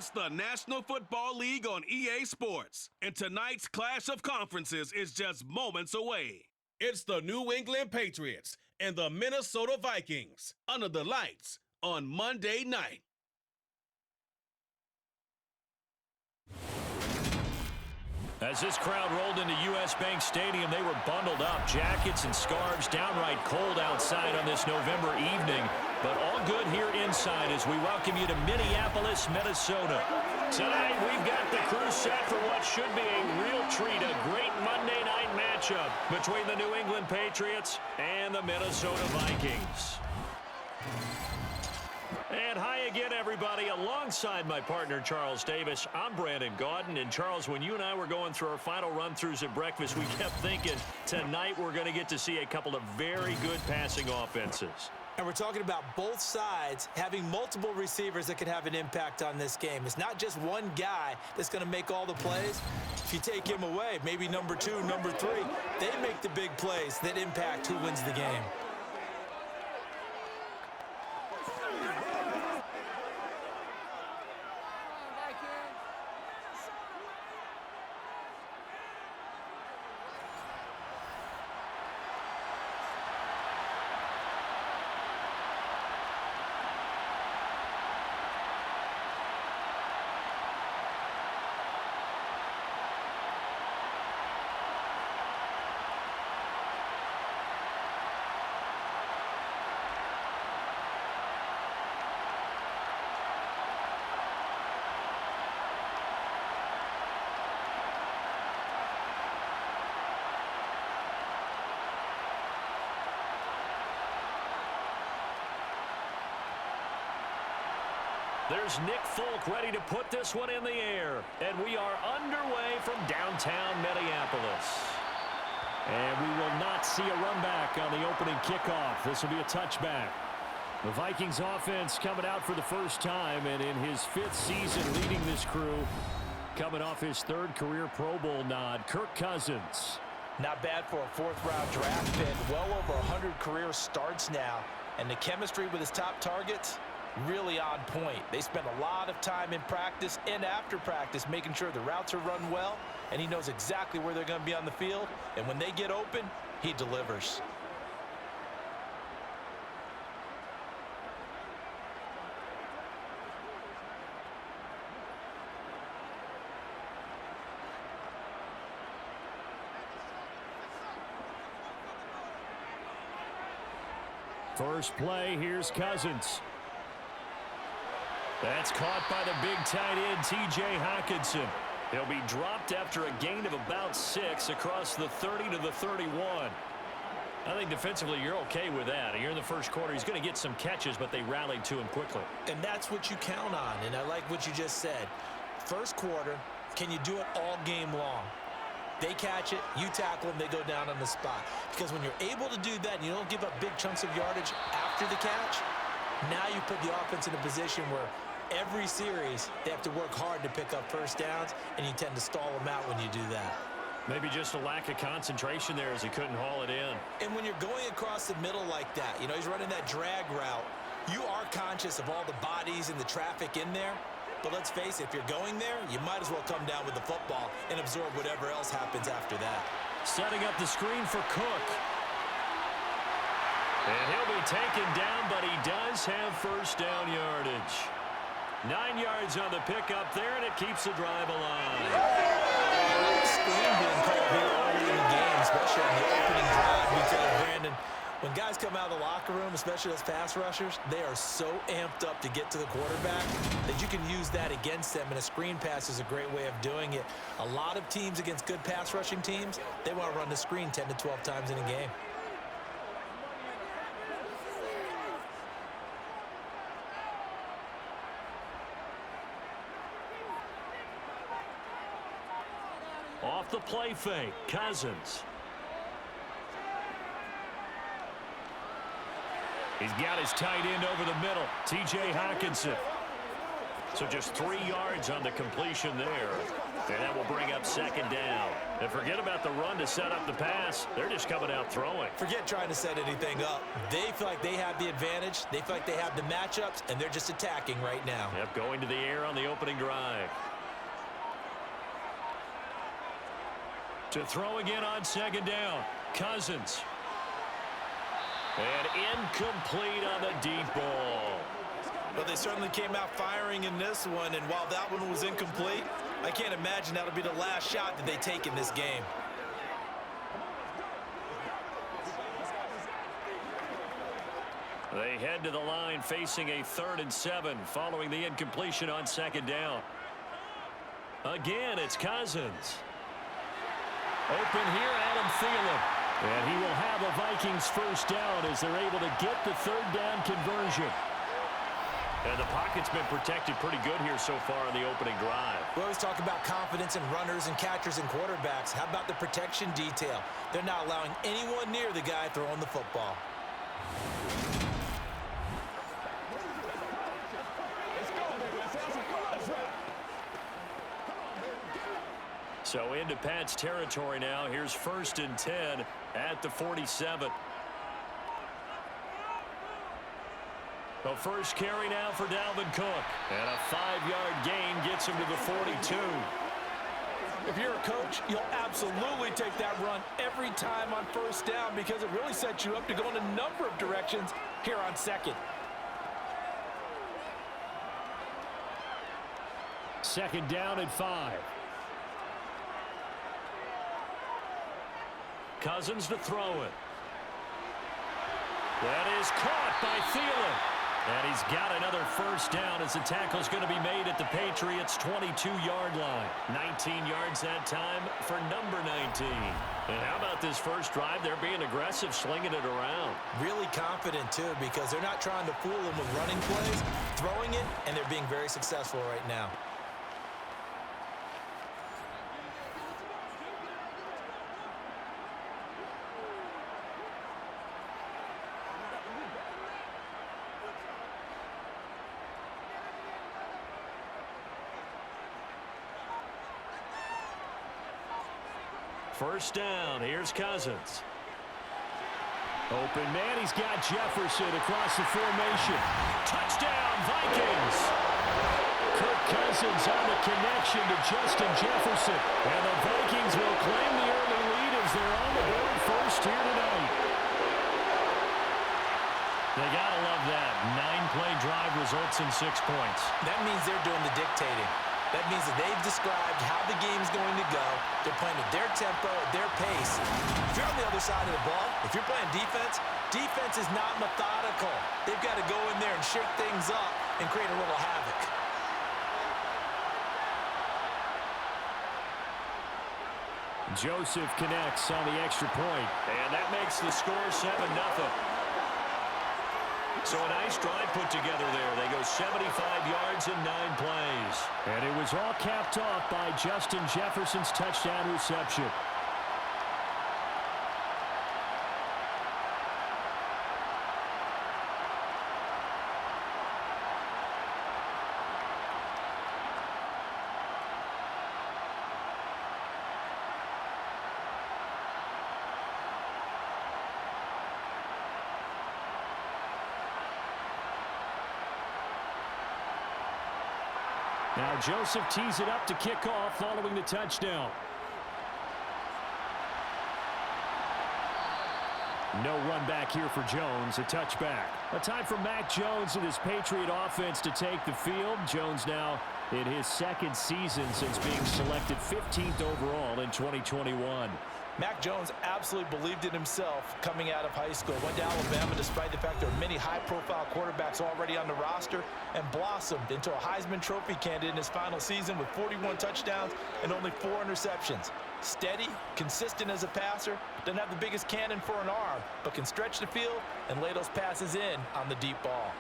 It's the National Football League on EA Sports, and tonight's clash of conferences is just moments away. It's the New England Patriots and the Minnesota Vikings under the lights on Monday night. As this crowd rolled into U.S. Bank Stadium, they were bundled up, jackets and scarves, downright cold outside on this November evening. But all good here inside as we welcome you to Minneapolis, Minnesota. Tonight, we've got the crew set for what should be a real treat, a great Monday night matchup between the New England Patriots and the Minnesota Vikings. And hi again, everybody. Alongside my partner, Charles Davis, I'm Brandon Gaudin. And, Charles, when you and I were going through our final run-throughs at breakfast, we kept thinking tonight we're going to get to see a couple of very good passing offenses. And we're talking about both sides having multiple receivers that can have an impact on this game. It's not just one guy that's going to make all the plays. If you take him away, maybe number 2, number 3, they make the big plays that impact who wins the game. There's Nick Folk ready to put this one in the air. And we are underway from downtown Minneapolis. And we will not see a run back on the opening kickoff. This will be a touchback. The Vikings offense coming out for the first time, and in his 5th season leading this crew, coming off his 3rd career Pro Bowl nod, Kirk Cousins. Not bad for a 4th-round draft pick. Well over 100 career starts now. And the chemistry with his top targets, really on point. They spend a lot of time in practice and after practice making sure the routes are run well, and he knows exactly where they're going to be on the field. And when they get open, he delivers. First play, here's Cousins. That's caught by the big tight end, T.J. Hockenson. He'll be dropped after a gain of about 6 across the 30 to the 31. I think defensively you're okay with that. You're in the first quarter. He's going to get some catches, but they rallied to him quickly. And that's what you count on, and I like what you just said. First quarter, can you do it all game long? They catch it, you tackle them, they go down on the spot. Because when you're able to do that and you don't give up big chunks of yardage after the catch, now you put the offense in a position where every series, they have to work hard to pick up first downs, and you tend to stall them out when you do that. Maybe just a lack of concentration there as he couldn't haul it in. And when you're going across the middle like that, you know, he's running that drag route, you are conscious of all the bodies and the traffic in there. But let's face it, if you're going there, you might as well come down with the football and absorb whatever else happens after that. Setting up the screen for Cook. And he'll be taken down, but he does have first down yardage. 9 yards on the pickup there, and it keeps the drive alive. Screen being called here early in the game, especially on the opening drive. We tell you, Brandon, when guys come out of the locker room, especially those pass rushers, they are so amped up to get to the quarterback that you can use that against them, and a screen pass is a great way of doing it. A lot of teams against good pass rushing teams, they want to run the screen 10 to 12 times in a game. Off the play fake, Cousins. He's got his tight end over the middle, T.J. Hockenson. So just 3 yards on the completion there. And that will bring up second down. And forget about the run to set up the pass. They're just coming out throwing. Forget trying to set anything up. They feel like they have the advantage. They feel like they have the matchups, and they're just attacking right now. Yep, going to the air on the opening drive. To throw again on second down. Cousins. And incomplete on the deep ball. Well, they certainly came out firing in this one, and while that one was incomplete, I can't imagine that'll be the last shot that they take in this game. They head to the line facing a 3rd and 7 following the incompletion on second down. Again, it's Cousins. Open here, Adam Thielen. And he will have a Vikings first down as they're able to get the 3rd down conversion. And the pocket's been protected pretty good here so far on the opening drive. We always talk about confidence in runners and catchers and quarterbacks. How about the protection detail? They're not allowing anyone near the guy throwing the football. So into Pat's territory now. Here's 1st and 10 at the 47. The first carry now for Dalvin Cook. And a 5-yard gain gets him to the 42. If you're a coach, you'll absolutely take that run every time on first down because it really sets you up to go in a number of directions here on second. Second down and 5. Cousins to throw it. That is caught by Thielen. And he's got another first down as the tackle's going to be made at the Patriots' 22-yard line. 19 yards that time for number 19. And how about this first drive? They're being aggressive, slinging it around. Really confident, too, because they're not trying to fool them with running plays, throwing it, and they're being very successful right now. First down, here's Cousins. Open man, he's got Jefferson across the formation. Touchdown, Vikings! Kirk Cousins on the connection to Justin Jefferson. And the Vikings will claim the early lead as they're on the board first here tonight. They gotta love that. 9-play drive results in 6 points. That means they're doing the dictating. That means that they've described how the game's going to go. They're playing at their tempo, at their pace. If you're on the other side of the ball, if you're playing defense, defense is not methodical. They've got to go in there and shake things up and create a little havoc. Joseph connects on the extra point. And that makes the score 7-0. So a nice drive put together there. They go 75 yards in 9 plays. And it was all capped off by Justin Jefferson's touchdown reception. Now Joseph tees it up to kick off following the touchdown. No run back here for Jones, a touchback. A time for Mac Jones and his Patriot offense to take the field. Jones now in his 2nd season since being selected 15th overall in 2021. Mac Jones absolutely believed in himself coming out of high school. Went to Alabama despite the fact there are many high-profile quarterbacks already on the roster and blossomed into a Heisman Trophy candidate in his final season with 41 touchdowns and only 4 interceptions. Steady, consistent as a passer, doesn't have the biggest cannon for an arm, but can stretch the field and lay those passes in on the deep ball.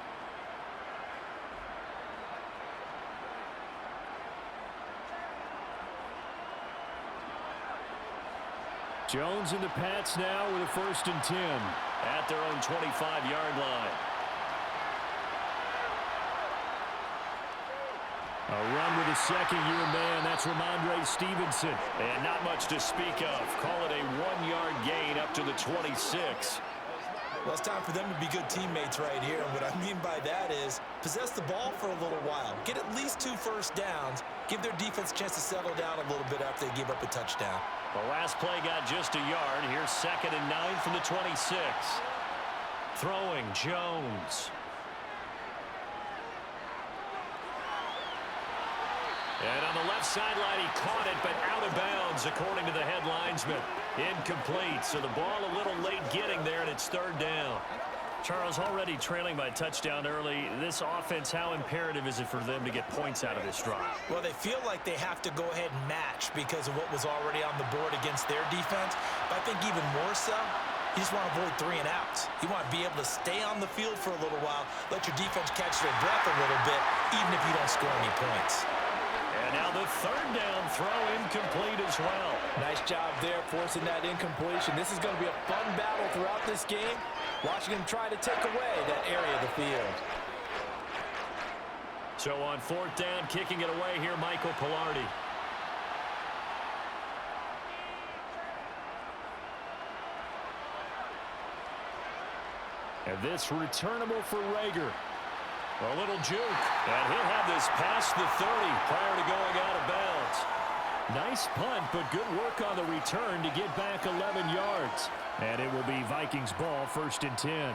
Jones and the Pats now with a 1st and 10 at their own 25-yard line. A run with a second-year man. That's Ramondre Stevenson. And not much to speak of. Call it a 1-yard gain up to the 26. Well, it's time for them to be good teammates right here. And what I mean by that is possess the ball for a little while. Get at least 2 first downs. Give their defense a chance to settle down a little bit after they give up a touchdown. The last play got just a yard. Here's 2nd and 9 from the 26. Throwing, Jones. And on the left sideline, he caught it, but out of bounds, according to the head linesman. Incomplete, so the ball a little late getting there, and it's 3rd down. Charles, already trailing by a touchdown early. This offense, how imperative is it for them to get points out of this drive? Well, they feel like they have to go ahead and match because of what was already on the board against their defense. But I think even more so, you just want to avoid 3 and outs. You want to be able to stay on the field for a little while, let your defense catch their breath a little bit, even if you don't score any points. And now the 3rd down throw incomplete as well. Nice job there forcing that incompletion. This is going to be a fun battle throughout this game. Watching him try to take away that area of the field. So on 4th down, kicking it away here, Michael Pilardi. And this returnable for Rager. A little juke. And he'll have this past the 30 prior to going out of bounds. Nice punt, but good work on the return to get back 11 yards. And it will be Vikings ball, 1st and 10.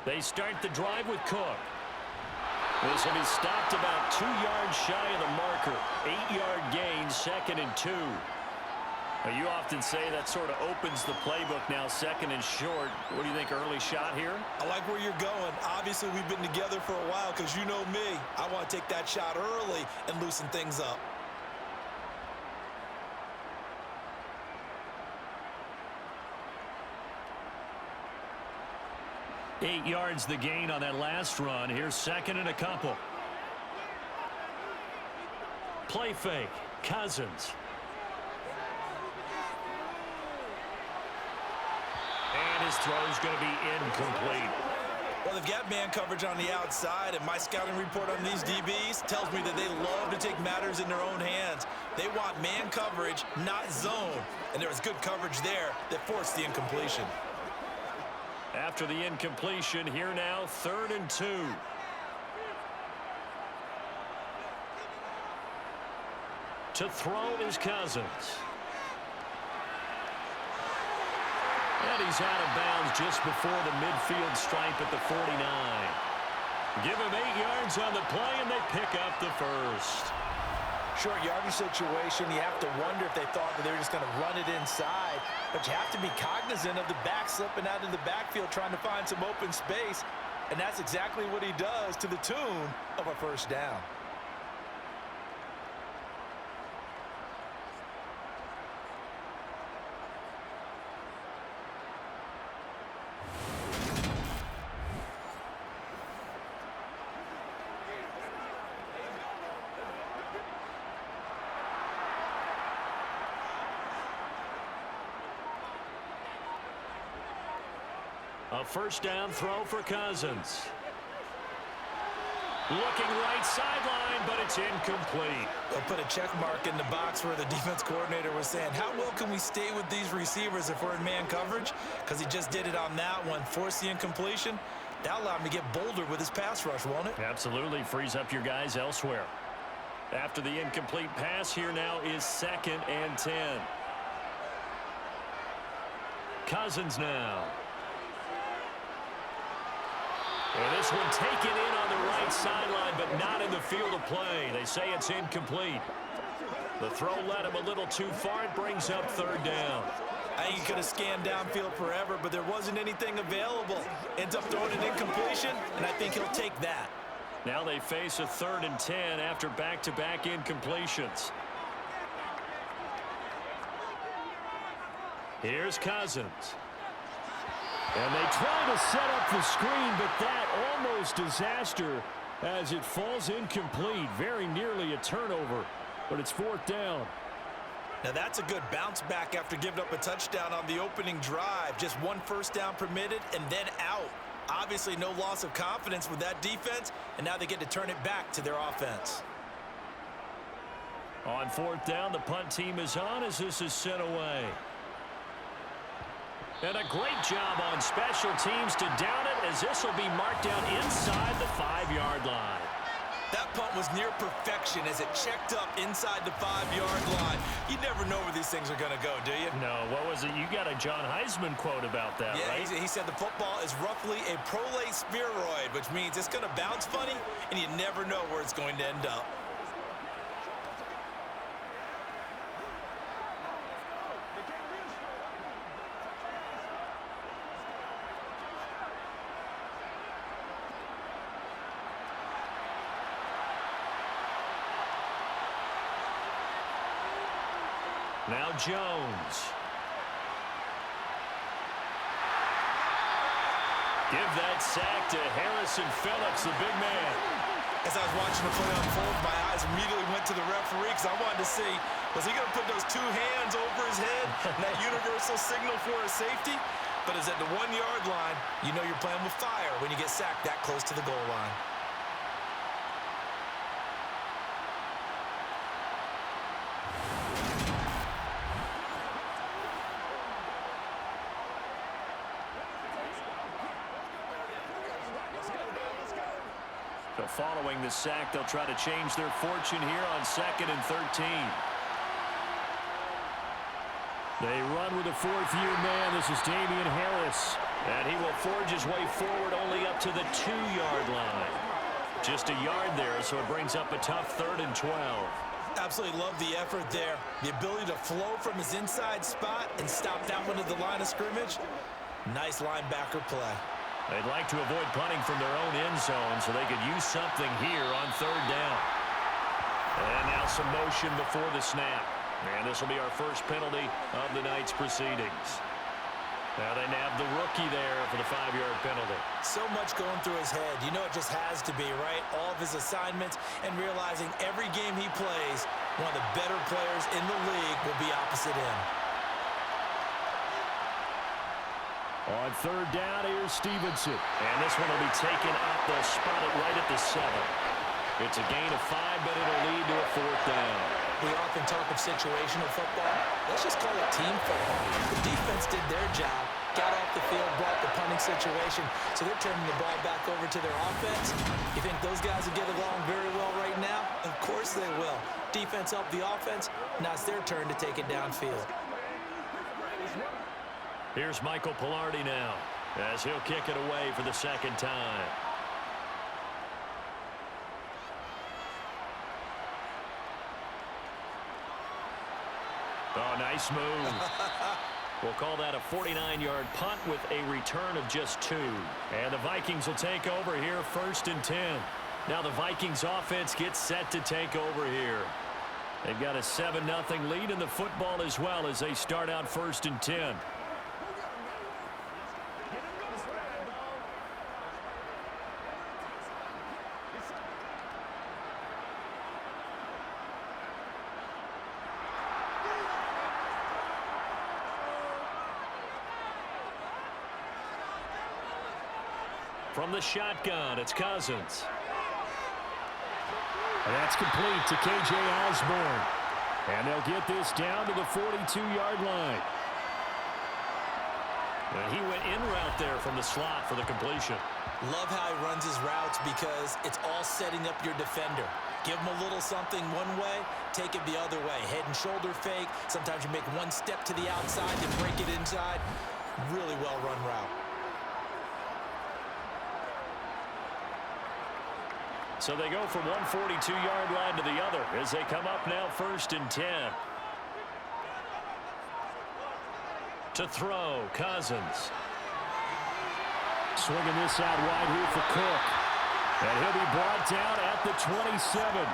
They start the drive with Cook. This will be stopped about 2 yards shy of the marker. 8-yard gain, 2nd and 2. Now, you often say that sort of opens the playbook now, 2nd and short. What do you think, early shot here? I like where you're going. Obviously, we've been together for a while because you know me. I want to take that shot early and loosen things up. Eight yards the gain on that last run. Here's 2nd and a couple. Play fake. Cousins. And his throw is going to be incomplete. Well, they've got man coverage on the outside, and my scouting report on these DBs tells me that they love to take matters in their own hands. They want man coverage, not zone. And there was good coverage there that forced the incompletion. After the incompletion, here now, 3rd and 2. To throw is Cousins. And he's out of bounds just before the midfield stripe at the 49. Give him 8 yards on the play, and they pick up the 1st. Short yardage situation, you have to wonder if they thought that they were just going to run it inside. But you have to be cognizant of the back slipping out of the backfield trying to find some open space. And that's exactly what he does to the tune of a 1st down. A 1st down throw for Cousins. Looking right sideline, but it's incomplete. They'll put a check mark in the box where the defense coordinator was saying, how well can we stay with these receivers if we're in man coverage? Because he just did it on that one, forced the incompletion. That'll allow him to get bolder with his pass rush, won't it? Absolutely. Frees up your guys elsewhere. After the incomplete pass, here now is 2nd and 10. Cousins now. And this one taken in on the right sideline, but not in the field of play. They say it's incomplete. The throw led him a little too far. It brings up 3rd down. I think he could have scanned downfield forever, but there wasn't anything available. Ends up throwing an incompletion, and I think he'll take that. Now they face a 3rd and 10 after back-to-back incompletions. Here's Cousins. And they try to set up the screen, but that almost disaster as it falls incomplete. Very nearly a turnover, but it's 4th down. Now that's a good bounce back after giving up a touchdown on the opening drive. Just 1 first down permitted and then out. Obviously no loss of confidence with that defense, and now they get to turn it back to their offense. On 4th down, the punt team is on as this is sent away. And a great job on special teams to down it as this will be marked down inside the 5-yard line. That punt was near perfection as it checked up inside the 5-yard line. You never know where these things are going to go, do you? No, what was it? You got a John Heisman quote about that, right? Yeah, he said the football is roughly a prolate spheroid, which means it's going to bounce funny, and you never know where it's going to end up. Now Jones. Give that sack to Harrison Phillips, the big man. As I was watching the play unfold, my eyes immediately went to the referee because I wanted to see, was he going to put those 2 hands over his head, that universal signal for a safety? But it's at the 1-yard line. You know you're playing with fire when you get sacked that close to the goal line. So following the sack, they'll try to change their fortune here on 2nd and 13. They run with a 4th-year man. This is Damian Harris. And he will forge his way forward only up to the 2-yard line. Just a yard there, so it brings up a tough 3rd and 12. Absolutely love the effort there. The ability to flow from his inside spot and stop that one at the line of scrimmage. Nice linebacker play. They'd like to avoid punting from their own end zone so they could use something here on 3rd down. And now some motion before the snap. And this will be our first penalty of the night's proceedings. Now they nab the rookie there for the 5-yard penalty. So much going through his head. You know it just has to be, right? All of his assignments and realizing every game he plays, one of the better players in the league will be opposite him. On 3rd down, here's Stevenson. And this one will be taken up. They'll spot it right at the 7. It's a gain of 5, but it'll lead to a 4th down. We often talk of situational football. Let's just call it team football. The defense did their job, got off the field, brought the punting situation, so they're turning the ball back over to their offense. You think those guys will get along very well right now? Of course they will. Defense helped the offense. Now it's their turn to take it downfield. Here's Michael Pilardi now as he'll kick it away for the 2nd time. Oh, nice move. We'll call that a 49-yard punt with a return of just 2. And the Vikings will take over here 1st and 10. Now the Vikings offense gets set to take over here. They've got a 7-0 lead in the football as well as they start out 1st and 10. From the shotgun, it's Cousins. And that's complete to K.J. Osborne. And they'll get this down to the 42-yard line. And he went in route there from the slot for the completion. Love how he runs his routes because it's all setting up your defender. Give him a little something one way, take it the other way. Head and shoulder fake. Sometimes you make one step to the outside, then break it inside. Really well-run route. So they go from one 42-yard line to the other as they come up now 1st and 10. To throw, Cousins. Swinging this out wide here for Cook. And he'll be brought down at the 27.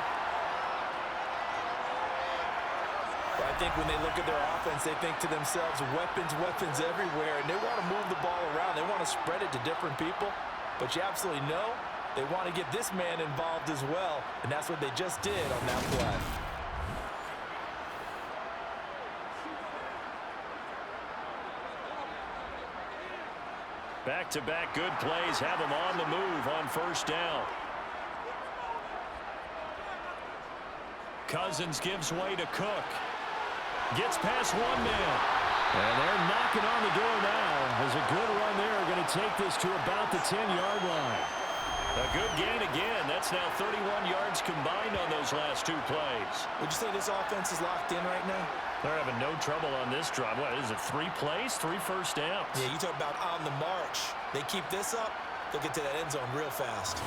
I think when they look at their offense, they think to themselves, weapons, weapons everywhere, and they want to move the ball around. They want to spread it to different people, but you absolutely know they want to get this man involved as well, and that's what they just did on that play. Back-to-back good plays have them on the move on first down. Cousins gives way to Cook. Gets past one man. And they're knocking on the door now. There's a good run there. Going to take this to about the 10-yard line. A good gain again. That's now 31 yards combined on those last two plays. Would you say this offense is locked in right now? They're having no trouble on this drive. What is it, 3 plays, 3 first downs? Yeah, you talk about on the march. They keep this up, they'll get to that end zone real fast.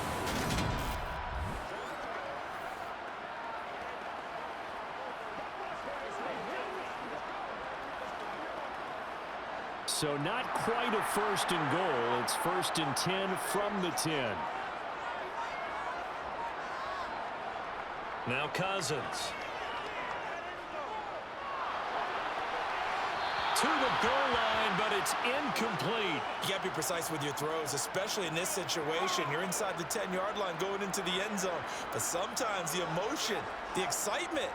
So not quite a first and goal. It's 1st and 10 from the 10. Now Cousins. To the goal line, but it's incomplete. You got to be precise with your throws, especially in this situation. You're inside the 10-yard line going into the end zone. But sometimes the emotion, the excitement,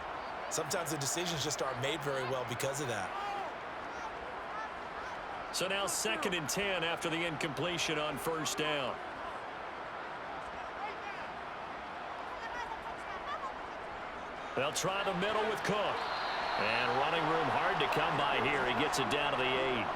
sometimes the decisions just aren't made very well because of that. So now 2nd and 10 after the incompletion on first down. They'll try the middle with Cook. And running room hard to come by here. He gets it down to the 8.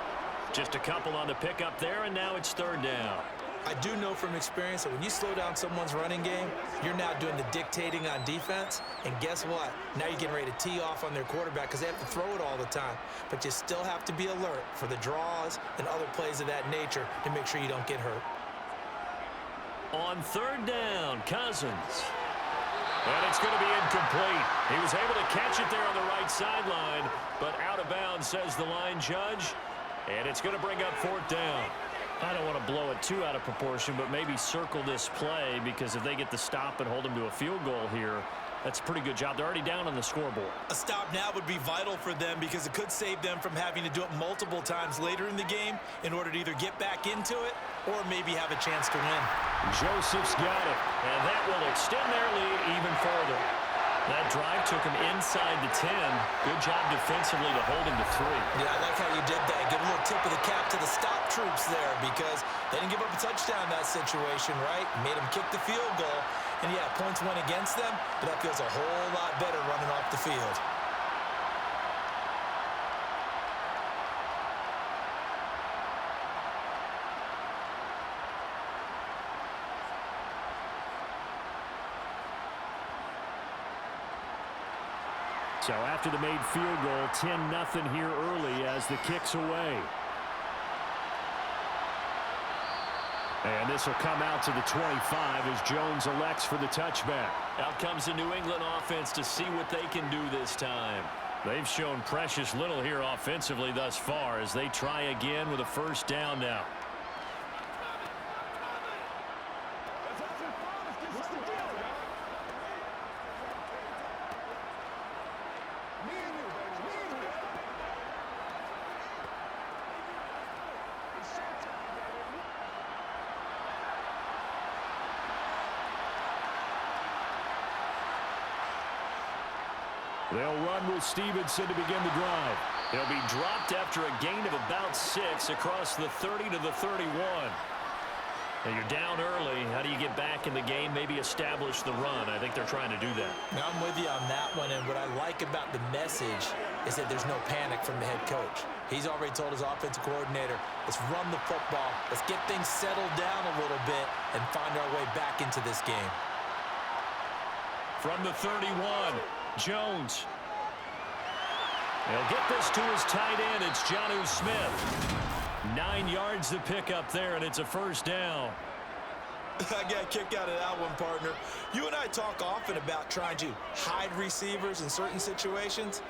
Just a couple on the pickup there, and now it's 3rd down. I do know from experience that when you slow down someone's running game, you're now doing the dictating on defense. And guess what? Now you're getting ready to tee off on their quarterback because they have to throw it all the time. But you still have to be alert for the draws and other plays of that nature to make sure you don't get hurt. On 3rd down, Cousins. And it's going to be incomplete. He was able to catch it there on the right sideline, but out of bounds, says the line judge. And it's going to bring up 4th down. I don't want to blow it too out of proportion, but maybe circle this play because if they get the stop and hold them to a field goal here, that's a pretty good job. They're already down on the scoreboard. A stop now would be vital for them because it could save them from having to do it multiple times later in the game in order to either get back into it or maybe have a chance to win. Joseph's got it, and that will extend their lead even further. That drive took him inside the 10. Good job defensively to hold him to 3. Yeah, I like how you did that. Give a little tip of the cap to the stop troops there because they didn't give up a touchdown in that situation, right? Made them kick the field goal. And, yeah, points went against them, but that feels a whole lot better running off the field. So after the made field goal, 10-0 here early as the kick's away. And this will come out to the 25 as Jones elects for the touchback. Out comes the New England offense to see what they can do this time. They've shown precious little here offensively thus far as they try again with a 1st down now. They'll run with Stevenson to begin the drive. He'll be dropped after a gain of about 6 across the 30 to the 31. Now you're down early. How do you get back in the game? Maybe establish the run. I think they're trying to do that. Now, I'm with you on that one, and what I like about the message is that there's no panic from the head coach. He's already told his offensive coordinator, let's run the football, let's get things settled down a little bit and find our way back into this game. From the 31, Jones. He'll get this to his tight end. It's Jonnu Smith. 9 yards to pick up there, and it's a 1st down. I got a kick out of that one, partner. You and I talk often about trying to hide receivers in certain situations,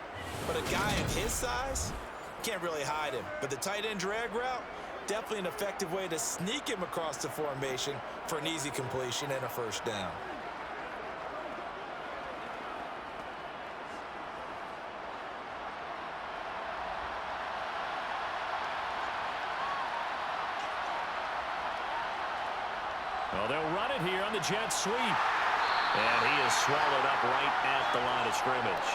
but a guy of his size can't really hide him. But the tight end drag route, definitely an effective way to sneak him across the formation for an easy completion and a first down. Well, they'll run it here on the jet sweep. And he is swallowed up right at the line of scrimmage.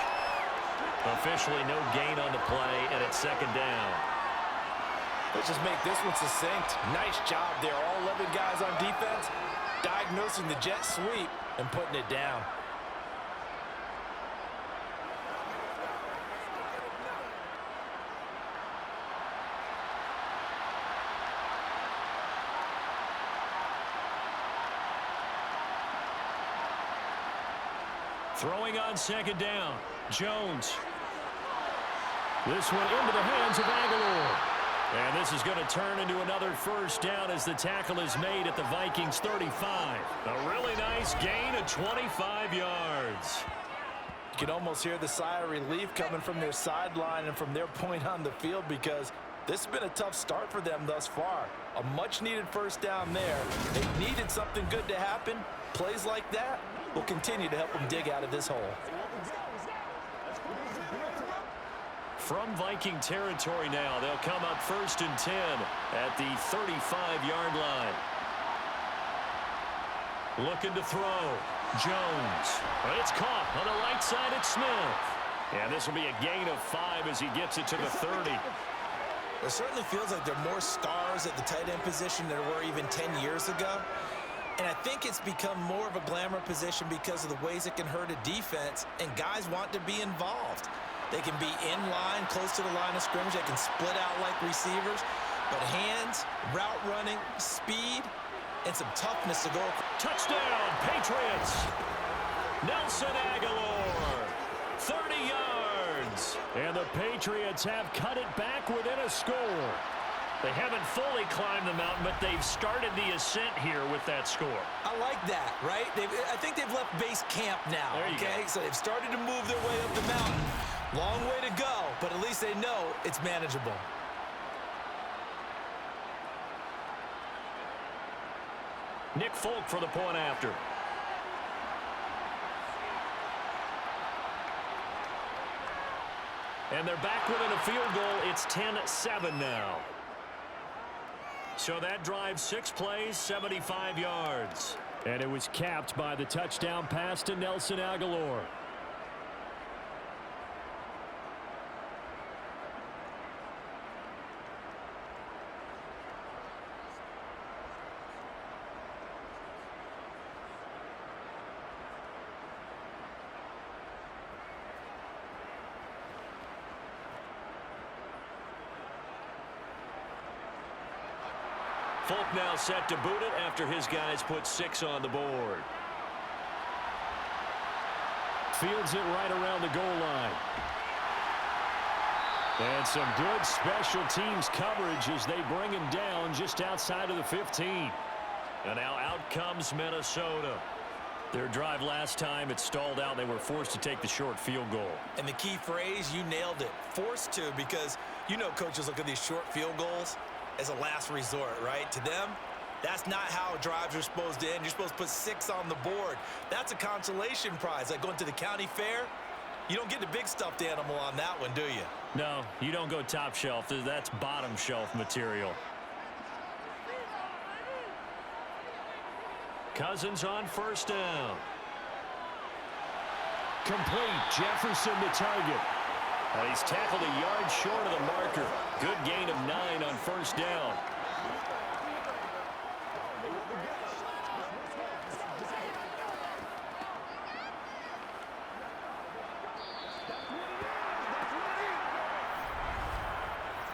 Officially no gain on the play, and it's second down. Let's just make this one succinct. Nice job there. All 11 guys on defense diagnosing the jet sweep and putting it down. Throwing on second down. Jones. This one into the hands of Aguilar. And this is going to turn into another first down as the tackle is made at the Vikings 35. A really nice gain of 25 yards. You can almost hear the sigh of relief coming from their sideline and from their point on the field, because this has been a tough start for them thus far. A much-needed first down there. They needed something good to happen. Plays like that will continue to help them dig out of this hole. From Viking territory now, they'll come up 1st and 10 at the 35-yard line. Looking to throw. Jones. But it's caught on the right side at Smith. And this will be a gain of 5 as he gets it to the 30. It certainly feels like there are more stars at the tight end position than there were even 10 years ago. And I think it's become more of a glamour position because of the ways it can hurt a defense, and guys want to be involved. They can be in line, close to the line of scrimmage. They can split out like receivers. But hands, route running, speed, and some toughness to go. Touchdown, Patriots! Nelson Aguilar, 30 yards. And the Patriots have cut it back within a score. They haven't fully climbed the mountain, but they've started the ascent here with that score. I like that, right? I think they've left base camp now, okay? So they've started to move their way up the mountain. Long way to go, but at least they know it's manageable. Nick Folk for the point after. And they're back within a field goal. It's 10-7 now. So that drive, 6 plays, 75 yards. And it was capped by the touchdown pass to Nelson Aguilar. Folk now set to boot it after his guys put 6 on the board. Fields it right around the goal line. And some good special teams coverage as they bring him down just outside of the 15. And now out comes Minnesota. Their drive last time, it stalled out. They were forced to take the short field goal. And the key phrase, you nailed it. Forced to, because you know coaches look at these short field goals as a last resort, right? To them, that's not how drives are supposed to end. You're supposed to put 6 on the board. That's a consolation prize. Like going to the county fair, you don't get the big stuffed animal on that one, do you? No, you don't go top shelf. That's bottom shelf material. Cousins on first down. Complete. Jefferson the target. And he's tackled a yard short of the marker. Good gain of 9 on first down.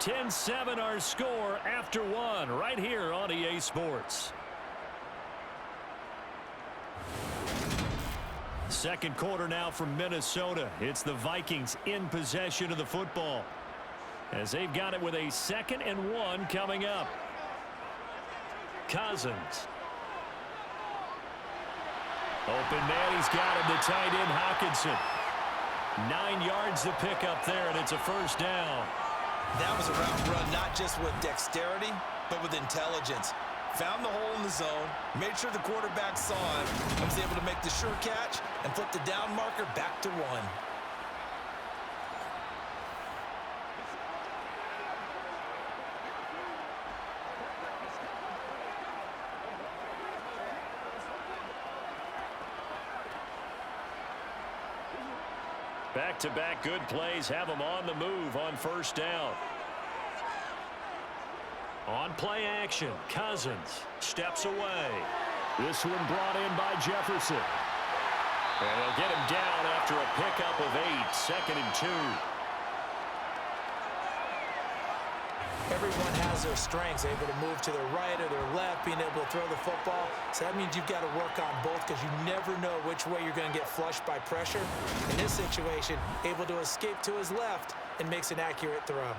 (10-7) our score after 1 right here on EA Sports. Second quarter now from Minnesota. It's the Vikings in possession of the football, as they've got it with a 2nd and 1 coming up. Cousins. Open man, he's got him, the tight end Hawkinson. 9 yards to pick up there, and it's a first down. That was a route run, not just with dexterity, but with intelligence. Found the hole in the zone, made sure the quarterback saw it, and was able to make the sure catch and flip the down marker back to 1. Back-to-back good plays have them on the move on first down. On play action, Cousins steps away. This one brought in by Jefferson. And they'll get him down after a pickup of 8, 2nd and 2. Everyone has their strengths, able to move to their right or their left, being able to throw the football. So that means you've got to work on both because you never know which way you're going to get flushed by pressure. In this situation, able to escape to his left and makes an accurate throw.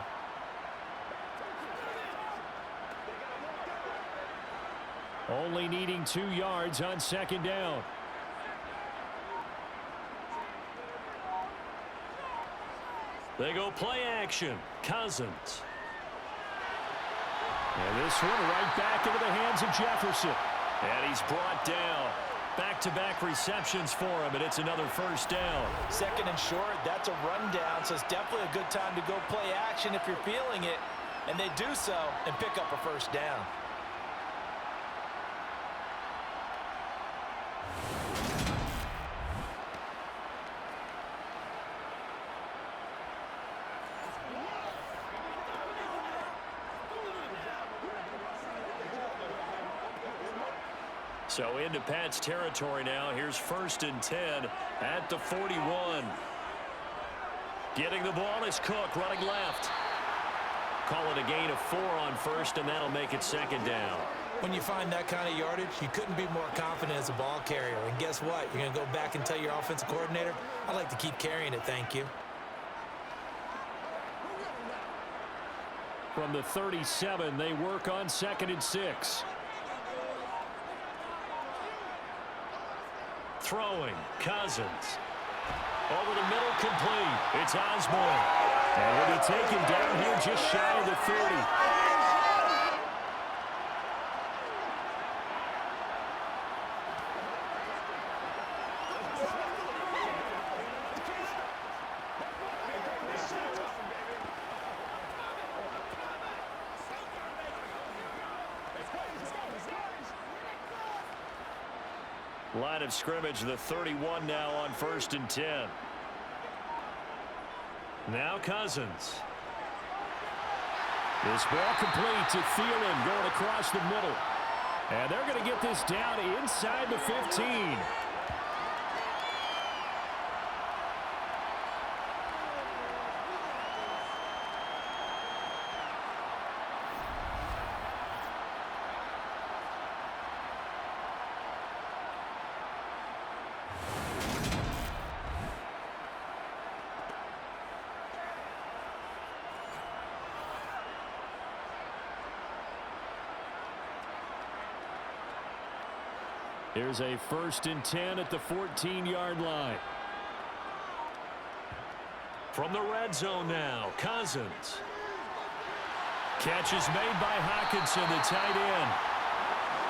Only needing 2 yards on 2nd down. They go play action. Cousins. And this one right back into the hands of Jefferson. And he's brought down. Back-to-back receptions for him, and it's another first down. 2nd and short, that's a rundown, so it's definitely a good time to go play action if you're feeling it. And they do so and pick up a first down. So into Pat's territory now. Here's 1st and 10 at the 41. Getting the ball is Cook running left. Call it a gain of 4 on first, and that'll make it 2nd down. When you find that kind of yardage, you couldn't be more confident as a ball carrier. And guess what? You're going to go back and tell your offensive coordinator, I'd like to keep carrying it, thank you. From the 37, they work on 2nd and 6. Throwing, Cousins. Over the middle, complete. It's Osborne. And he'll be taken down here just shy of the 30. Line of scrimmage, the 31 now on 1st and 10. Now Cousins. This ball complete to Thielen going across the middle. And they're going to get this down inside the 15. Here's a 1st and 10 at the 14-yard line. From the red zone now, Cousins. Catch is made by Hockenson, the tight end.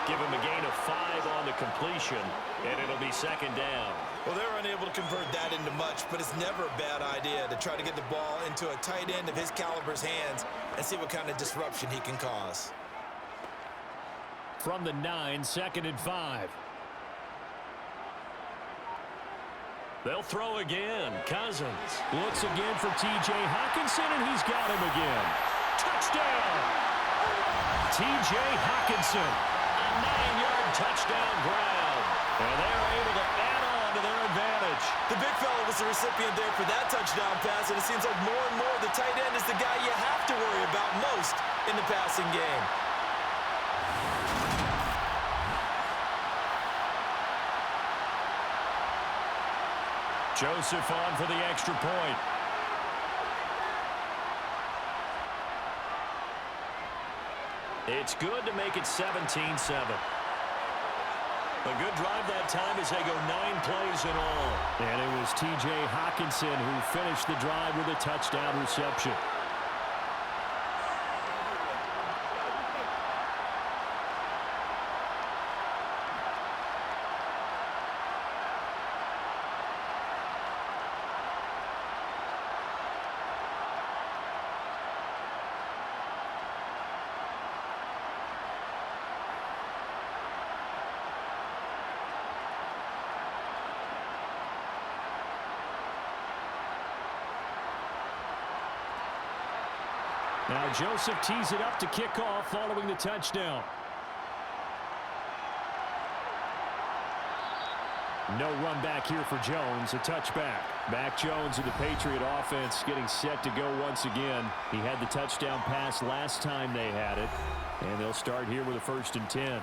Give him a gain of 5 on the completion, and it'll be 2nd down. Well, they're unable to convert that into much, but it's never a bad idea to try to get the ball into a tight end of his caliber's hands and see what kind of disruption he can cause. From the 9, 2nd and 5. They'll throw again. Cousins looks again for T.J. Hockenson, and he's got him again. Touchdown! T.J. Hockenson, a 9-yard touchdown grab. And they're able to add on to their advantage. The big fella was the recipient there for that touchdown pass, and it seems like more and more the tight end is the guy you have to worry about most in the passing game. Joseph on for the extra point. It's good to make it 17-7. A good drive that time as they go 9 plays in all. And it was T.J. Hockenson who finished the drive with a touchdown reception. Now Joseph tees it up to kick off following the touchdown. No run back here for Jones, a touchback. Mac Jones of the Patriot offense getting set to go once again. He had the touchdown pass last time they had it, and they'll start here with a 1st and 10.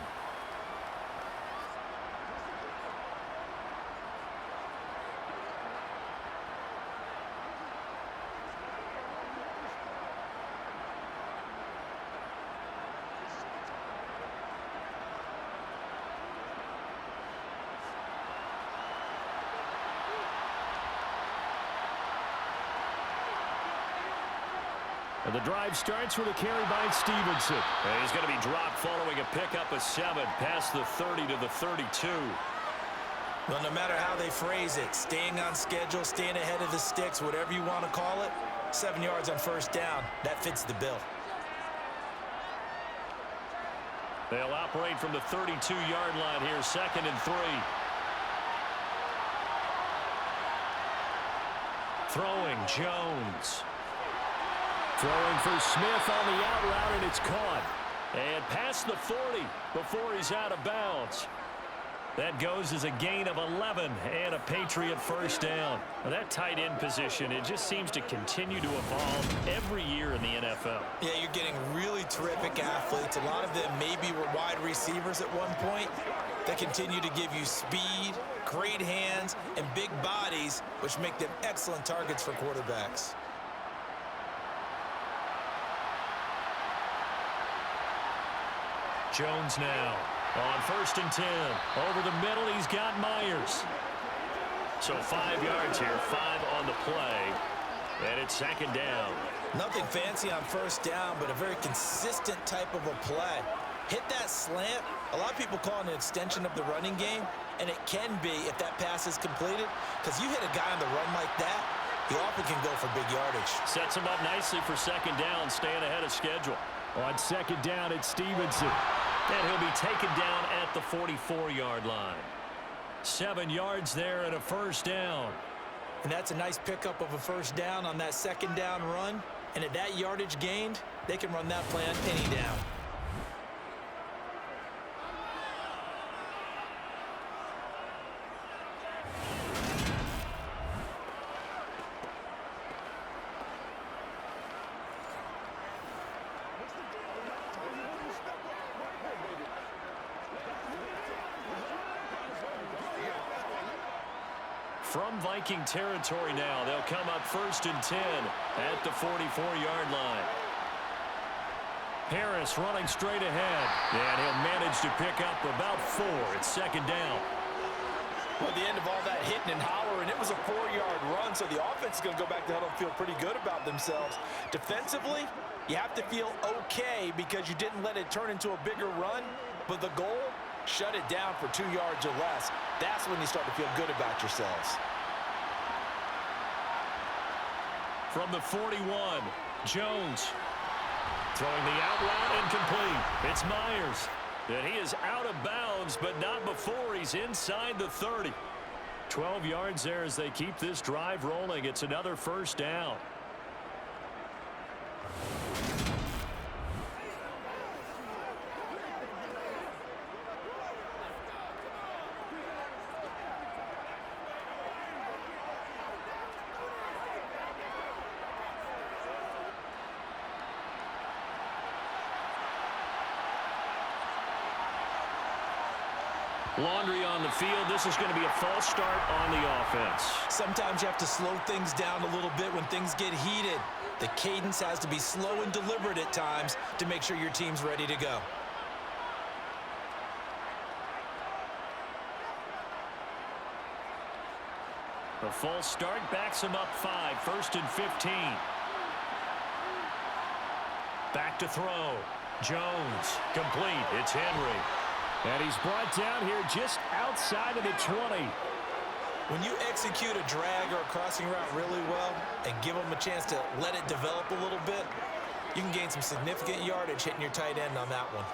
And the drive starts with a carry by Stevenson. And he's going to be dropped following a pickup of 7 past the 30 to the 32. Well, no matter how they phrase it, staying on schedule, staying ahead of the sticks, whatever you want to call it, 7 yards on 1st down, that fits the bill. They'll operate from the 32-yard line here, 2nd and 3. Throwing, Jones. Throwing for Smith on the out route, and it's caught. And past the 40 before he's out of bounds. That goes as a gain of 11 and a Patriot 1st down. Now that tight end position, it just seems to continue to evolve every year in the NFL. Yeah, you're getting really terrific athletes. A lot of them maybe were wide receivers at one point. They continue to give you speed, great hands, and big bodies, which make them excellent targets for quarterbacks. Jones now on 1st and 10. Over the middle, he's got Myers. So 5 yards here, 5 on the play. And it's 2nd down. Nothing fancy on 1st down, but a very consistent type of a play. Hit that slant. A lot of people call it an extension of the running game, and it can be if that pass is completed, because you hit a guy on the run like that, he often can go for big yardage. Sets him up nicely for 2nd down, staying ahead of schedule. On 2nd down, it's Stevenson. And he'll be taken down at the 44-yard line. 7 yards there and a 1st down. And that's a nice pickup of a 1st down on that 2nd down run. And at that yardage gained, they can run that play on any down. From Viking territory now, they'll come up 1st and 10 at the 44-yard line. Harris running straight ahead, and he'll manage to pick up about 4. It's 2nd down. Well, at the end of all that hitting and hollering, it was a 4-yard run, so the offense is going to go back to huddle and feel pretty good about themselves. Defensively, you have to feel okay because you didn't let it turn into a bigger run, but the goal, shut it down for 2 yards or less. That's when you start to feel good about yourselves. From the 41, Jones throwing the out route incomplete. It's Myers. And he is out of bounds, but not before he's inside the 30. 12 yards there as they keep this drive rolling. It's another 1st down. Laundry on the field. This is going to be a false start on the offense. Sometimes you have to slow things down a little bit when things get heated. The cadence has to be slow and deliberate at times to make sure your team's ready to go. The false start backs him up 5. 1st and 15. Back to throw. Jones. Complete. It's Henry. And he's brought down here just outside of the 20. When you execute a drag or a crossing route really well and give them a chance to let it develop a little bit, you can gain some significant yardage hitting your tight end on that one.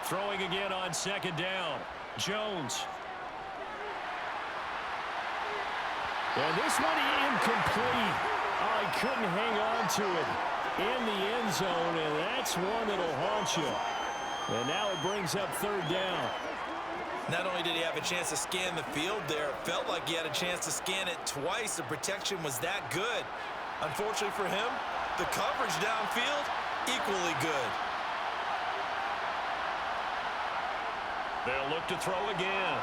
Throwing again on second down. Jones. And this one incomplete. Oh, he couldn't hang on to it in the end zone, and that's one that'll haunt you. And now it brings up third down. Not only did he have a chance to scan the field there, it felt like he had a chance to scan it twice. The protection was that good. Unfortunately for him, the coverage downfield, equally good. They'll look to throw again.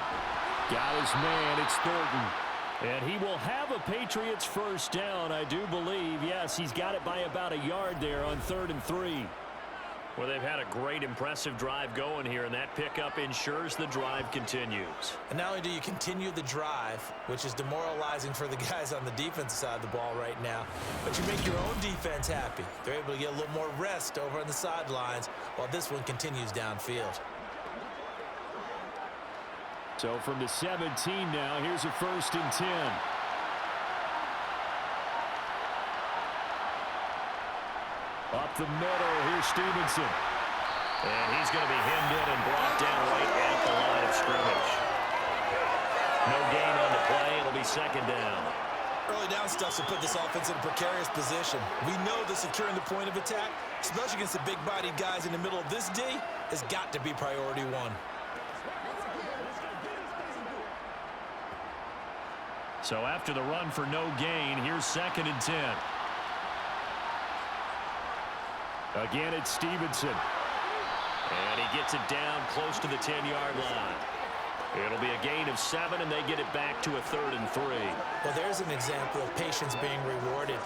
Got his man. It's Thornton. And he will have a Patriots first down, I do believe. Yes, he's got it by about a yard there on 3rd and 3. Well, they've had a great, impressive drive going here, and that pickup ensures the drive continues. And not only do you continue the drive, which is demoralizing for the guys on the defensive side of the ball right now, but you make your own defense happy. They're able to get a little more rest over on the sidelines while this one continues downfield. So from the 17 now, here's a 1st and 10. Up the middle, here's Stevenson. And he's going to be hemmed in and brought down right at the line of scrimmage. No gain on the play. It'll be 2nd down. Early down stuff to put this offense in a precarious position. We know that securing the point of attack, especially against the big-bodied guys in the middle of this D, has got to be priority one. So after the run for no gain, here's 2nd and 10. Again, it's Stevenson. And he gets it down close to the 10-yard line. It'll be a gain of 7, and they get it back to a 3rd and 3. Well, there's an example of patience being rewarded.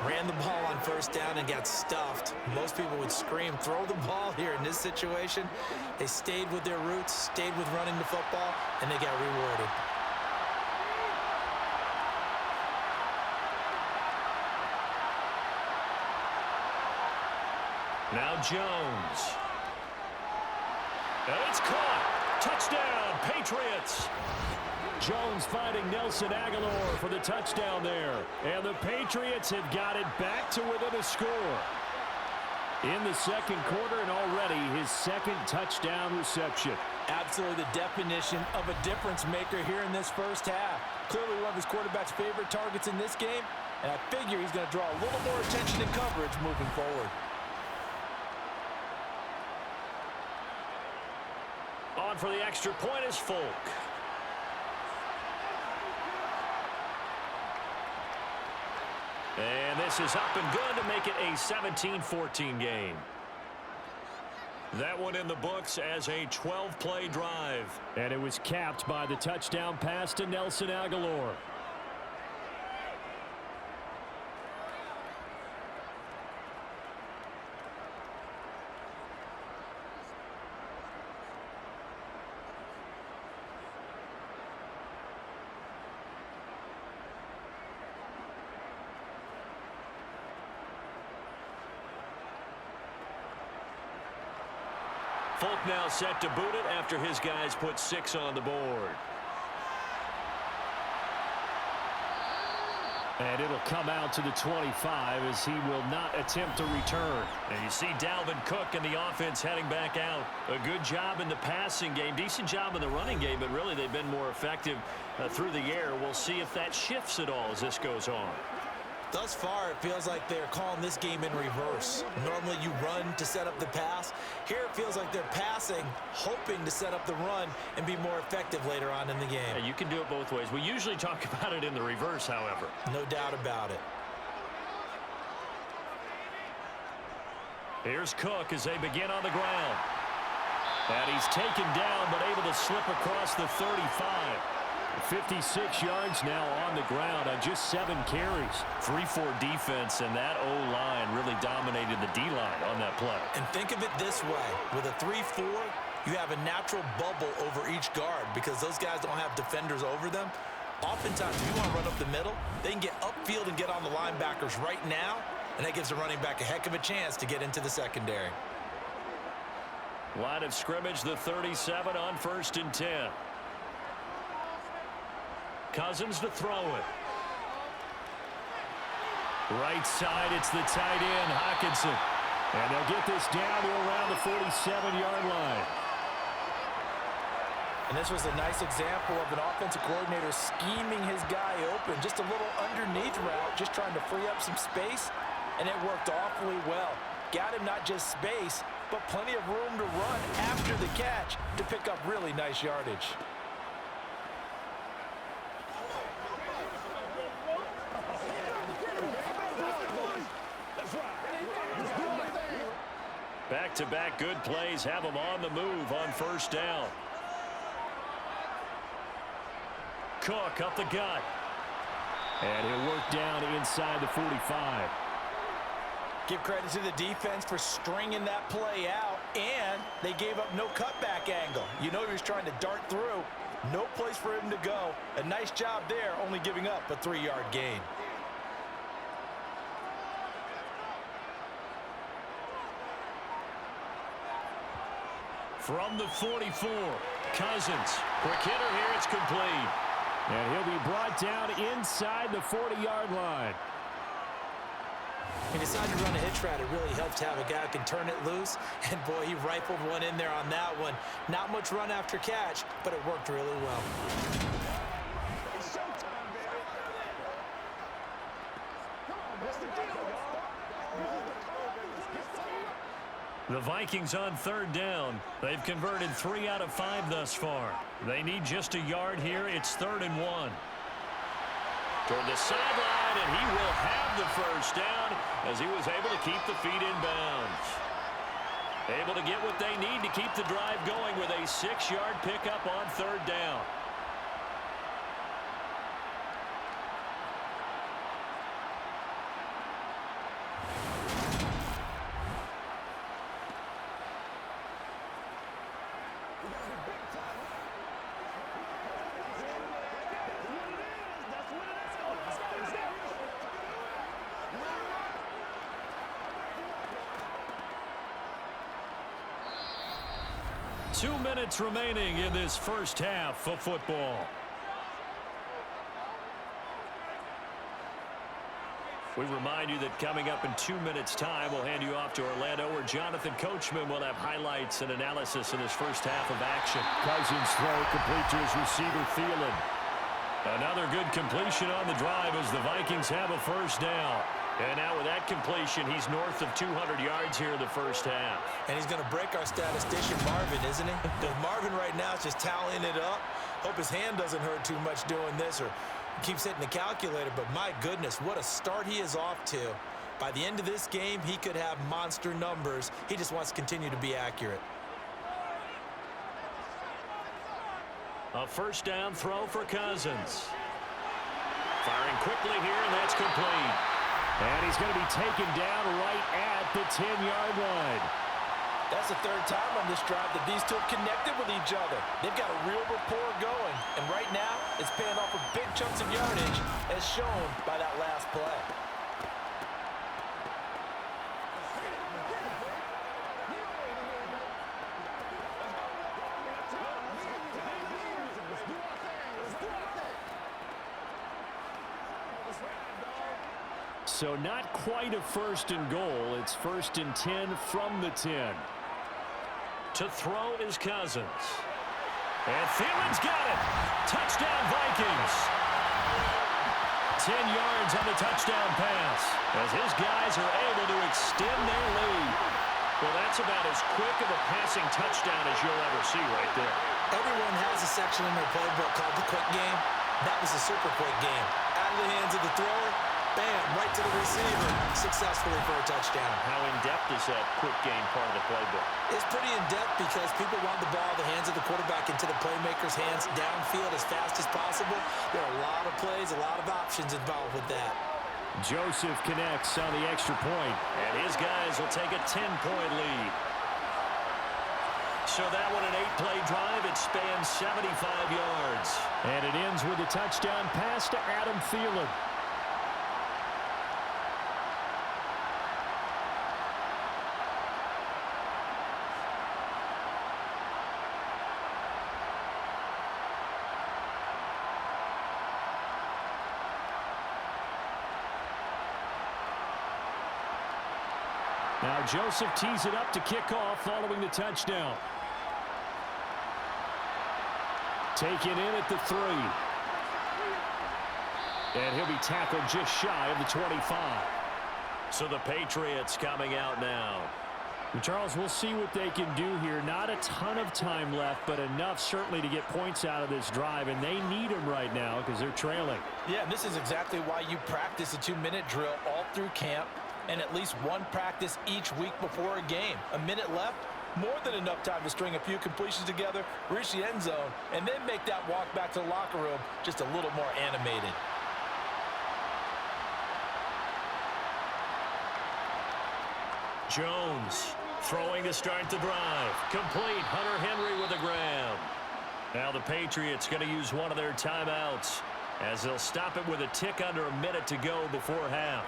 Ran the ball on 1st down and got stuffed. Most people would scream, throw the ball here in this situation. They stayed with their roots, stayed with running the football, and they got rewarded. Now Jones. And it's caught. Touchdown, Patriots. Jones finding Nelson Aguilar for the touchdown there. And the Patriots have got it back to within a score. In the 2nd quarter, and already his 2nd touchdown reception. Absolutely the definition of a difference maker here in this first half. Clearly one of his quarterback's favorite targets in this game, and I figure he's going to draw a little more attention and coverage moving forward. On for the extra point is Folk. And this is up and good to make it a 17-14 game. That one in the books as a 12-play drive. And it was capped by the touchdown pass to Nelson Aguilar. Folk now set to boot it after his guys put 6 on the board. And it'll come out to the 25 as he will not attempt to return. And you see Dalvin Cook and the offense heading back out. A good job in the passing game, decent job in the running game, but really they've been more effective through the air. We'll see if that shifts at all as this goes on. Thus far, it feels like they're calling this game in reverse. Normally you run to set up the pass. Here it feels like they're passing, hoping to set up the run and be more effective later on in the game. Yeah, you can do it both ways. We usually talk about it in the reverse, however. No doubt about it. Here's Cook as they begin on the ground. And he's taken down but able to slip across the 35. 56 yards now on the ground on just 7 carries. 3-4 defense, and that O-line really dominated the D-line on that play. And think of it this way. With a 3-4, you have a natural bubble over each guard because those guys don't have defenders over them. Oftentimes, if you want to run up the middle, they can get upfield and get on the linebackers right now, and that gives the running back a heck of a chance to get into the secondary. Line of scrimmage, the 37 on 1st and 10. Cousins to throw it. Right side, it's the tight end, Hockenson. And they'll get this down to around the 47-yard line. And this was a nice example of an offensive coordinator scheming his guy open. Just a little underneath route, just trying to free up some space, and it worked awfully well. Got him not just space, but plenty of room to run after the catch to pick up really nice yardage. Back-to-back good plays have them on the move on first down. Cook up the gut. And he'll work down inside the 45. Give credit to the defense for stringing that play out, and they gave up no cutback angle. You know he was trying to dart through. No place for him to go. A nice job there, only giving up a 3-yard gain. From the 44, Cousins. Quick hitter here, it's complete. And he'll be brought down inside the 40-yard line. He decided to run a hitch route. It really helps to have a guy who can turn it loose. And, boy, he rifled one in there on that one. Not much run after catch, but it worked really well. The Vikings on third down. They've converted 3 out of 5 thus far. They need just a yard here. It's 3rd and 1. Toward the sideline, and he will have the first down as he was able to keep the feet in bounds. Able to get what they need to keep the drive going with a 6-yard pickup on third down. Two minutes remaining in this first half of football. We remind you that coming up in 2 minutes' time, we'll hand you off to Orlando, where Jonathan Coachman will have highlights and analysis in this first half of action. Cousins throw complete to his receiver, Thielen. Another good completion on the drive as the Vikings have a first down. And now with that completion, he's north of 200 yards here in the first half. And he's going to break our statistician, Marvin, isn't he? Marvin right now is just tallying it up. Hope his hand doesn't hurt too much doing this or keeps hitting the calculator. But my goodness, what a start he is off to. By the end of this game, he could have monster numbers. He just wants to continue to be accurate. A first down throw for Cousins. Firing quickly here, and that's complete. And he's going to be taken down right at the 10-yard line. That's the third time on this drive that these two have connected with each other. They've got a real rapport going. And right now, it's paying off with big chunks of yardage, as shown by that last play. So not quite a 1st and goal. It's 1st and 10 from the 10. To throw is Cousins. And Thielen's got it. Touchdown, Vikings. 10 yards on the touchdown pass as his guys are able to extend their lead. Well, that's about as quick of a passing touchdown as you'll ever see right there. Everyone has a section in their playbook called the quick game. That was a super quick game. Out of the hands of the thrower, bam, right to the receiver, successfully for a touchdown. How in-depth is that quick game part of the playbook? It's pretty in-depth because people want the ball in the hands of the quarterback into the playmaker's hands downfield as fast as possible. There are a lot of plays, a lot of options involved with that. Joseph connects on the extra point. And his guys will take a 10-point lead. So that one, an 8-play drive. It spans 75 yards. And it ends with a touchdown pass to Adam Thielen. Now Joseph tees it up to kick off following the touchdown. Taken in at the 3. And he'll be tackled just shy of the 25. So the Patriots coming out now. And Charles, we'll see what they can do here. Not a ton of time left, but enough certainly to get points out of this drive, and they need them right now because they're trailing. Yeah, and this is exactly why you practice a 2-minute drill all through camp and at least one practice each week before a game. A minute left, more than enough time to string a few completions together, reach the end zone, and then make that walk back to the locker room just a little more animated. Jones throwing to start the drive. Complete. Hunter Henry with a grab. Now the Patriots going to use one of their timeouts as they'll stop it with a tick under a minute to go before half.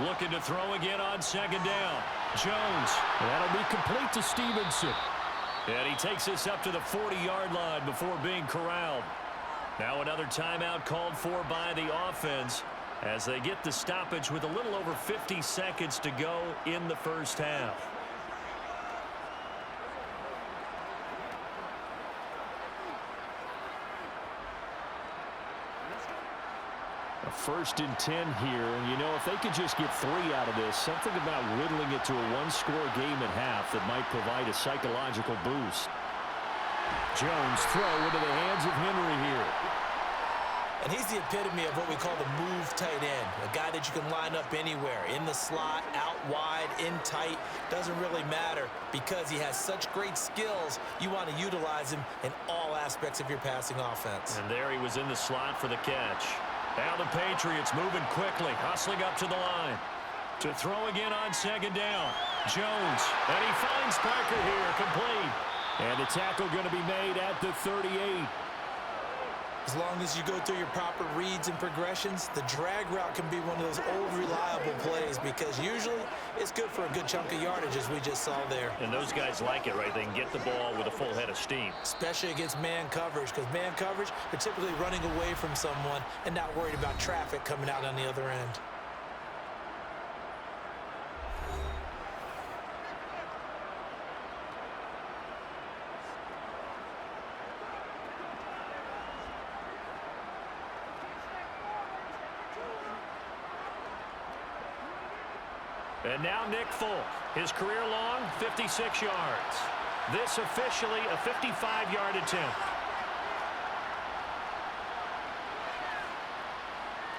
Looking to throw again on second down. Jones. That'll be complete to Stevenson. And he takes this up to the 40-yard line before being corralled. Now another timeout called for by the offense as they get the stoppage with a little over 50 seconds to go in the first half. A 1st and 10 here, and you know, if they could just get 3 out of this, something about whittling it to a one-score game at half that might provide a psychological boost. Jones throw into the hands of Henry here. And he's the epitome of what we call the move tight end, a guy that you can line up anywhere, in the slot, out wide, in tight, doesn't really matter because he has such great skills. You want to utilize him in all aspects of your passing offense. And there he was in the slot for the catch. Now the Patriots moving quickly, hustling up to the line. To throw again on second down. Jones, and he finds Parker here, complete. And the tackle going to be made at the 38. As long as you go through your proper reads and progressions, the drag route can be one of those old reliable plays because usually it's good for a good chunk of yardage as we just saw there. And those guys like it, right? They can get the ball with a full head of steam. Especially against man coverage because man coverage, they're typically running away from someone and not worried about traffic coming out on the other end. And now Nick Folk, his career long, 56 yards. This officially a 55-yard attempt.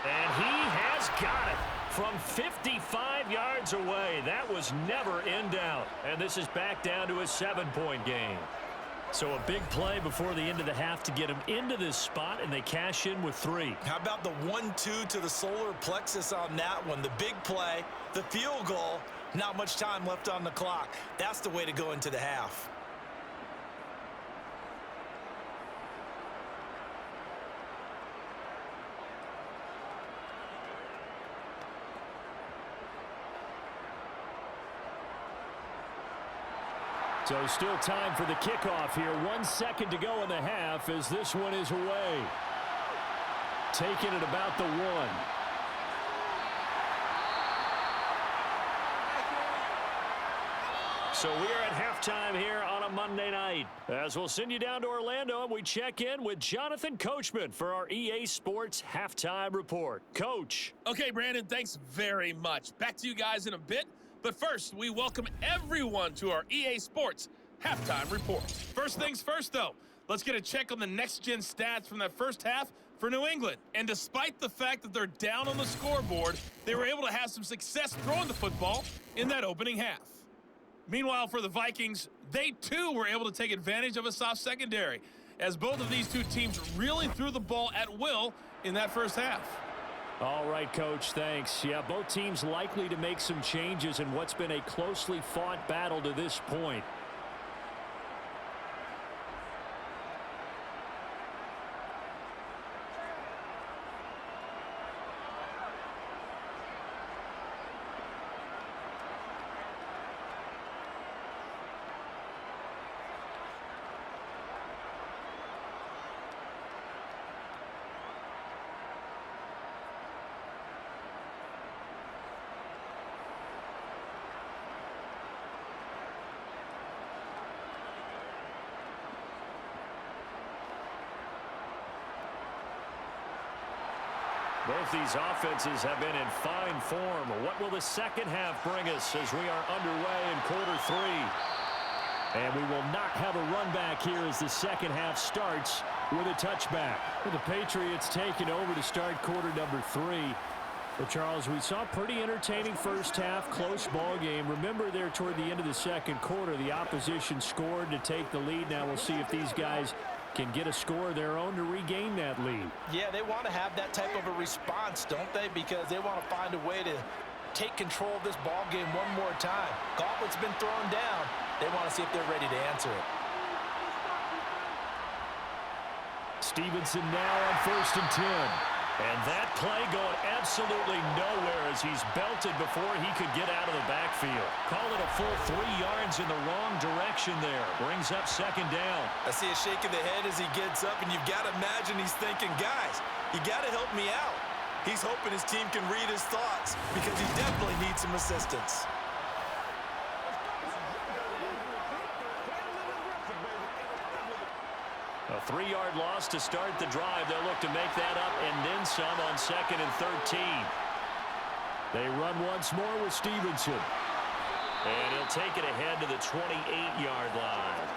And he has got it from 55 yards away. That was never in doubt. And this is back down to a 7-point game. So a big play before the end of the half to get him into this spot, and they cash in with 3. How about the 1-2 to the solar plexus on that one? The big play, the field goal, not much time left on the clock. That's the way to go into the half. So still time for the kickoff here. 1 second to go in the half as this one is away. Taken at about the 1. So we are at halftime here on a Monday night. As we'll send you down to Orlando and we check in with Jonathan Coachman for our EA Sports Halftime Report. Coach. Okay, Brandon, thanks very much. Back to you guys in a bit. But first, we welcome everyone to our EA Sports Halftime Report. First things first, though, let's get a check on the next-gen stats from that first half for New England. And despite the fact that they're down on the scoreboard, they were able to have some success throwing the football in that opening half. Meanwhile, for the Vikings, they, too, were able to take advantage of a soft secondary, as both of these two teams really threw the ball at will in that first half. All right, Coach, thanks. Yeah, both teams likely to make some changes in what's been a closely fought battle to this point. Both these offenses have been in fine form. What will the second half bring us as we are underway in quarter 3? And we will not have a run back here as the second half starts with a touchback. With the Patriots taking over to start quarter number 3. Well, Charles, we saw a pretty entertaining first half, close ball game. Remember there toward the end of the second quarter, the opposition scored to take the lead. Now we'll see if these guys can get a score of their own to regain that lead. Yeah, they want to have that type of a response, don't they? Because they want to find a way to take control of this ball game one more time. Gauntlet's been thrown down. They want to see if they're ready to answer it. Stevenson now on 1st and 10. And that play going absolutely nowhere as he's belted before he could get out of the backfield. Call it a full 3 yards in the wrong direction there. Brings up second down. I see a shake of the head as he gets up, and you've got to imagine he's thinking, guys, you got to help me out. He's hoping his team can read his thoughts because he definitely needs some assistance. A 3-yard loss to start the drive. They'll look to make that up and then some on 2nd and 13. They run once more with Stevenson. And he'll take it ahead to the 28-yard line.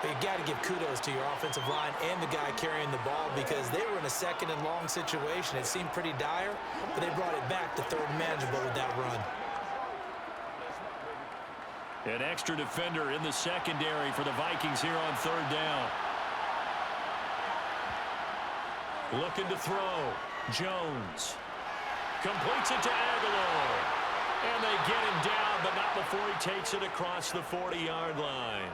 You got to give kudos to your offensive line and the guy carrying the ball because they were in a 2nd and long situation. It seemed pretty dire, but they brought it back to 3rd and manageable with that run. An extra defender in the secondary for the Vikings here on 3rd down. Looking to throw. Jones. Completes it to Aguilar. And they get him down, but not before he takes it across the 40-yard line.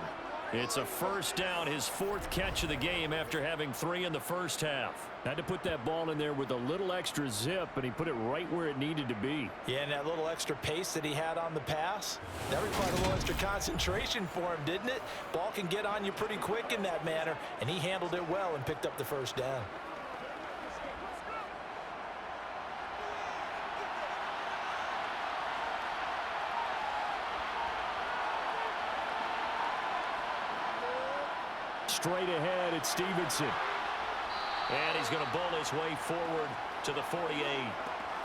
It's a first down, his 4th catch of the game after having 3 in the first half. Had to put that ball in there with a little extra zip, and he put it right where it needed to be. Yeah, and that little extra pace that he had on the pass, that required a little extra concentration for him, didn't it? Ball can get on you pretty quick in that manner, and he handled it well and picked up the first down. Straight ahead, it's Stevenson. And he's going to bowl his way forward to the 48.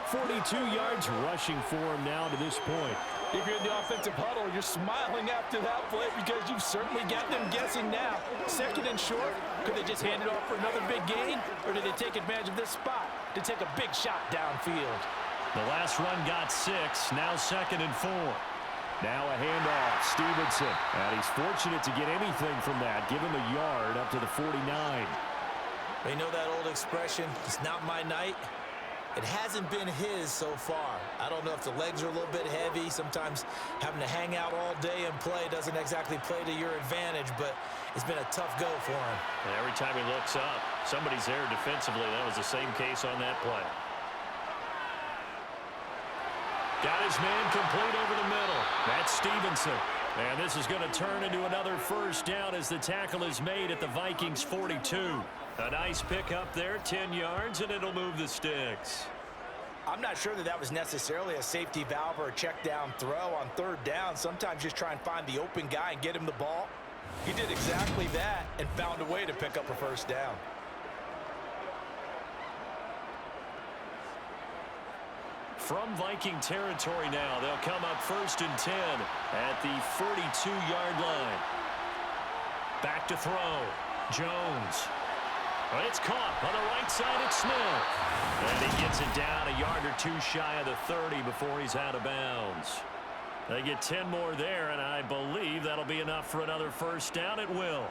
42 yards rushing for him now to this point. If you're in the offensive huddle, you're smiling after that play because you've certainly got them guessing now. 2nd and short, could they just hand it off for another big gain? Or did they take advantage of this spot to take a big shot downfield? The last run got 6, now 2nd and 4. Now a handoff, Stevenson. And he's fortunate to get anything from that. Give him a yard up to the 49. You know that old expression, it's not my night? It hasn't been his so far. I don't know if the legs are a little bit heavy. Sometimes having to hang out all day and play doesn't exactly play to your advantage, but it's been a tough go for him. And every time he looks up, somebody's there defensively. That was the same case on that play. Got his man complete over the middle. That's Stevenson. And this is going to turn into another first down as the tackle is made at the Vikings 42. A nice pick up there, 10 yards, and it'll move the sticks. I'm not sure that was necessarily a safety valve or a check down throw on 3rd down. Sometimes just try and find the open guy and get him the ball. He did exactly that and found a way to pick up a first down. From Viking territory now, they'll come up 1st and 10 at the 42-yard line. Back to throw. Jones. But it's caught on the right side. It's Smith. And he gets it down a yard or 2 shy of the 30 before he's out of bounds. They get 10 more there, and I believe that'll be enough for another first down. It will.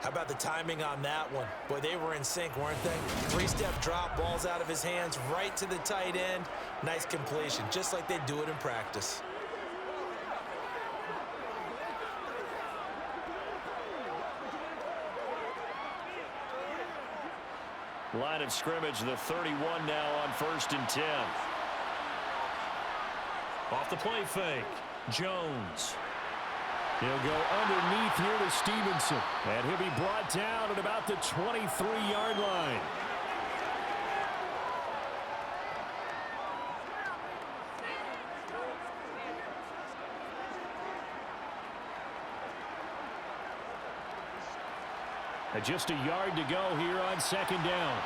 How about the timing on that one? Boy, they were in sync, weren't they? 3-step drop, balls out of his hands, right to the tight end. Nice completion, just like they do it in practice. Line of scrimmage, the 31 now on 1st and 10. Off the play fake, Jones. He'll go underneath here to Stevenson. And he'll be brought down at about the 23-yard line. And just a yard to go here on 2nd down.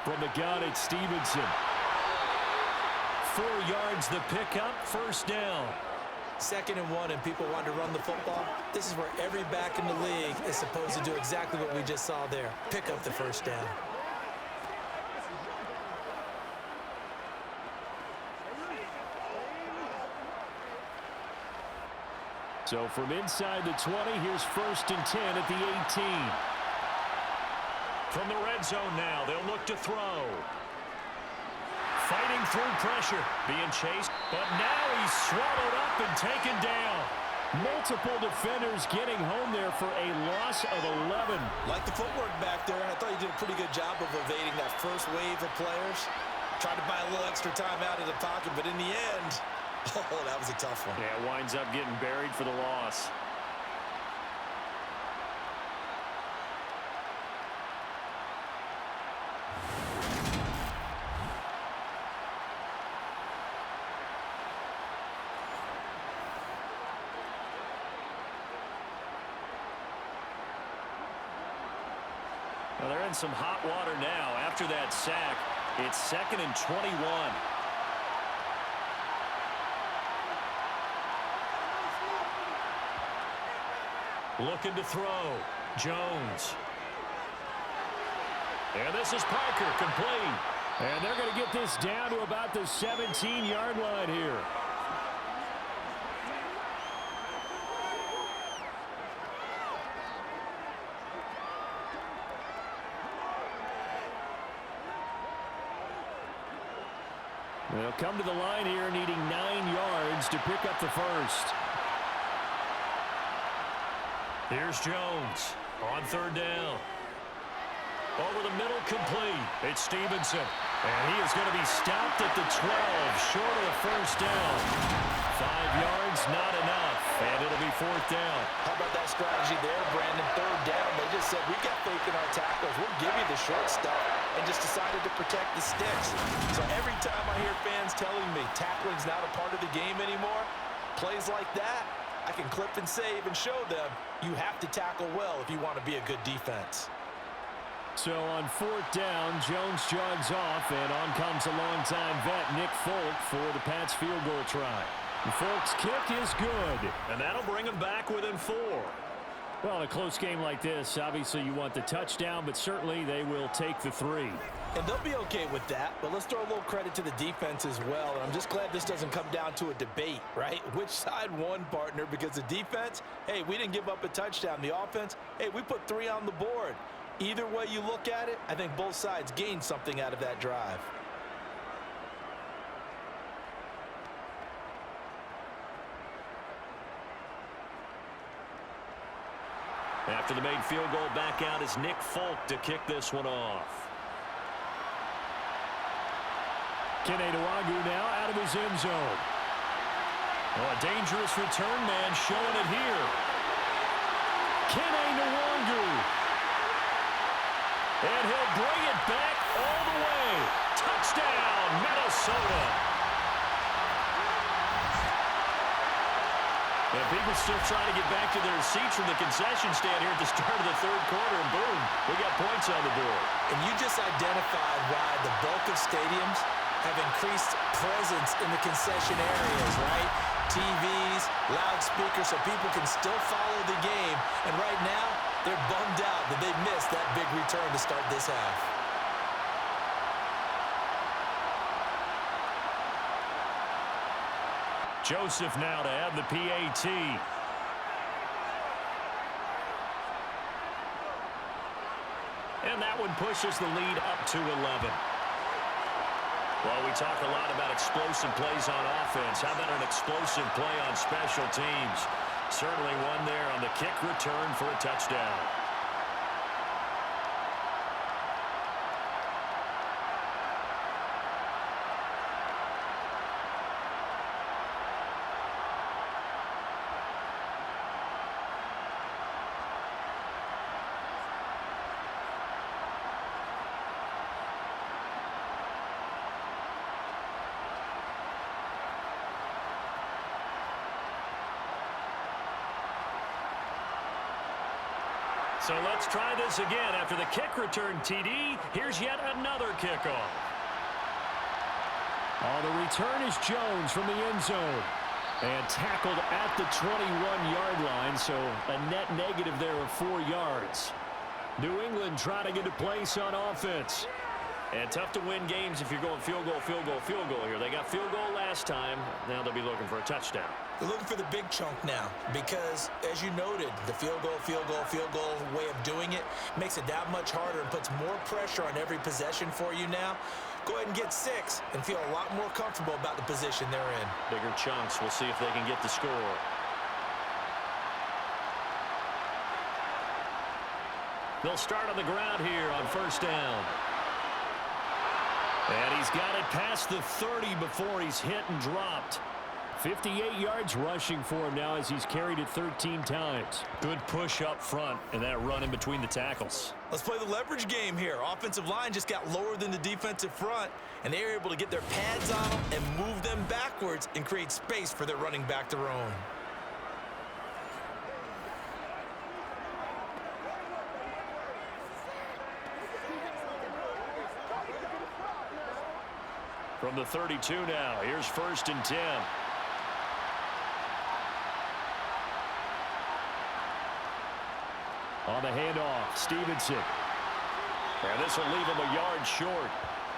From the gun, it's Stevenson. 4 yards the pickup, first down. 2nd and 1, and people want to run the football. This is where every back in the league is supposed to do exactly what we just saw there. Pick up the first down. So from inside the 20, here's 1st and 10 at the 18. From the red zone now, they'll look to throw. Fighting through pressure, being chased, but now he's swallowed up and taken down. Multiple defenders getting home there for a loss of 11. Like the footwork back there, and I thought he did a pretty good job of evading that first wave of players. Tried to buy a little extra time out of the pocket, but in the end, oh, that was a tough one. Yeah, winds up getting buried for the loss. Well, they're in some hot water now. After that sack, it's 2nd and 21. Looking to throw. Jones. And this is Parker, complete. And they're going to get this down to about the 17-yard line here. They'll come to the line here needing 9 yards to pick up the first. Here's Jones on 3rd down. Over the middle, complete. It's Stevenson. And he is going to be stopped at the 12, short of the first down. 5 yards, not enough. And it'll be 4th down. How about that strategy there, Brandon? 3rd down. They just said, we got faith in our tackles. We'll give you the short stuff, and just decided to protect the sticks. So every time I hear fans telling me tackling's not a part of the game anymore, plays like that, I can clip and save and show them you have to tackle well if you want to be a good defense. So on 4th down, Jones jogs off, and on comes a longtime vet, Nick Folk, for the Pats field goal try. And Folk's kick is good. And that'll bring him back within 4. Well, in a close game like this, obviously you want the touchdown, but certainly they will take the 3. And they'll be okay with that, but let's throw a little credit to the defense as well. And I'm just glad this doesn't come down to a debate, right? Which side won, partner? Because the defense, hey, we didn't give up a touchdown. The offense, hey, we put 3 on the board. Either way you look at it, I think both sides gained something out of that drive. After the made field goal, back out is Nick Folk to kick this one off. Kene Nwagu now out of his end zone. Oh, a dangerous return man showing it here. Kene Nwagu. And he'll bring it back all the way. Touchdown, Minnesota. And people still trying to get back to their seats from the concession stand here at the start of the 3rd quarter, and boom, we got points on the board. And you just identified why the bulk of stadiums have increased presence in the concession areas, right? TVs, loudspeakers, so people can still follow the game. And right now, they're bummed out that they missed that big return to start this half. Joseph now to add the PAT. And that one pushes the lead up to 11. Well, we talk a lot about explosive plays on offense. How about an explosive play on special teams? Certainly one there on the kick return for a touchdown. So let's try this again. After the kick return TD, here's yet another kickoff. On the return is Jones from the end zone. And tackled at the 21-yard line, so a net negative there of 4 yards. New England trying to get a place on offense. And tough to win games if you're going field goal, field goal, field goal here. They got field goal last time. Now they'll be looking for a touchdown. They're looking for the big chunk now because, as you noted, the field goal way of doing it makes it that much harder and puts more pressure on every possession for you now. Go ahead and get 6 and feel a lot more comfortable about the position they're in. Bigger chunks. We'll see if they can get the score. They'll start on the ground here on first down. And he's got it past the 30 before he's hit and dropped. 58 yards rushing for him now as he's carried it 13 times. Good push up front and that run in between the tackles. Let's play the leverage game here. Offensive line just got lower than the defensive front, and they were able to get their pads on them and move them backwards and create space for their running back to roam. From the 32 now, here's 1st and 10. On the handoff, Stevenson. And this will leave him a yard short.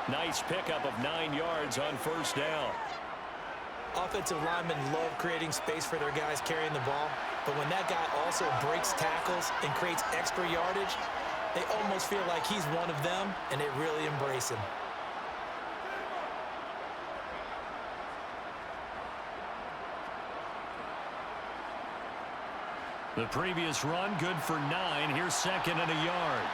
Nice pickup of 9 yards on first down. Offensive linemen love creating space for their guys carrying the ball, but when that guy also breaks tackles and creates extra yardage, they almost feel like he's one of them, and they really embrace him. The previous run, good for 9. Here's 2nd and a yard.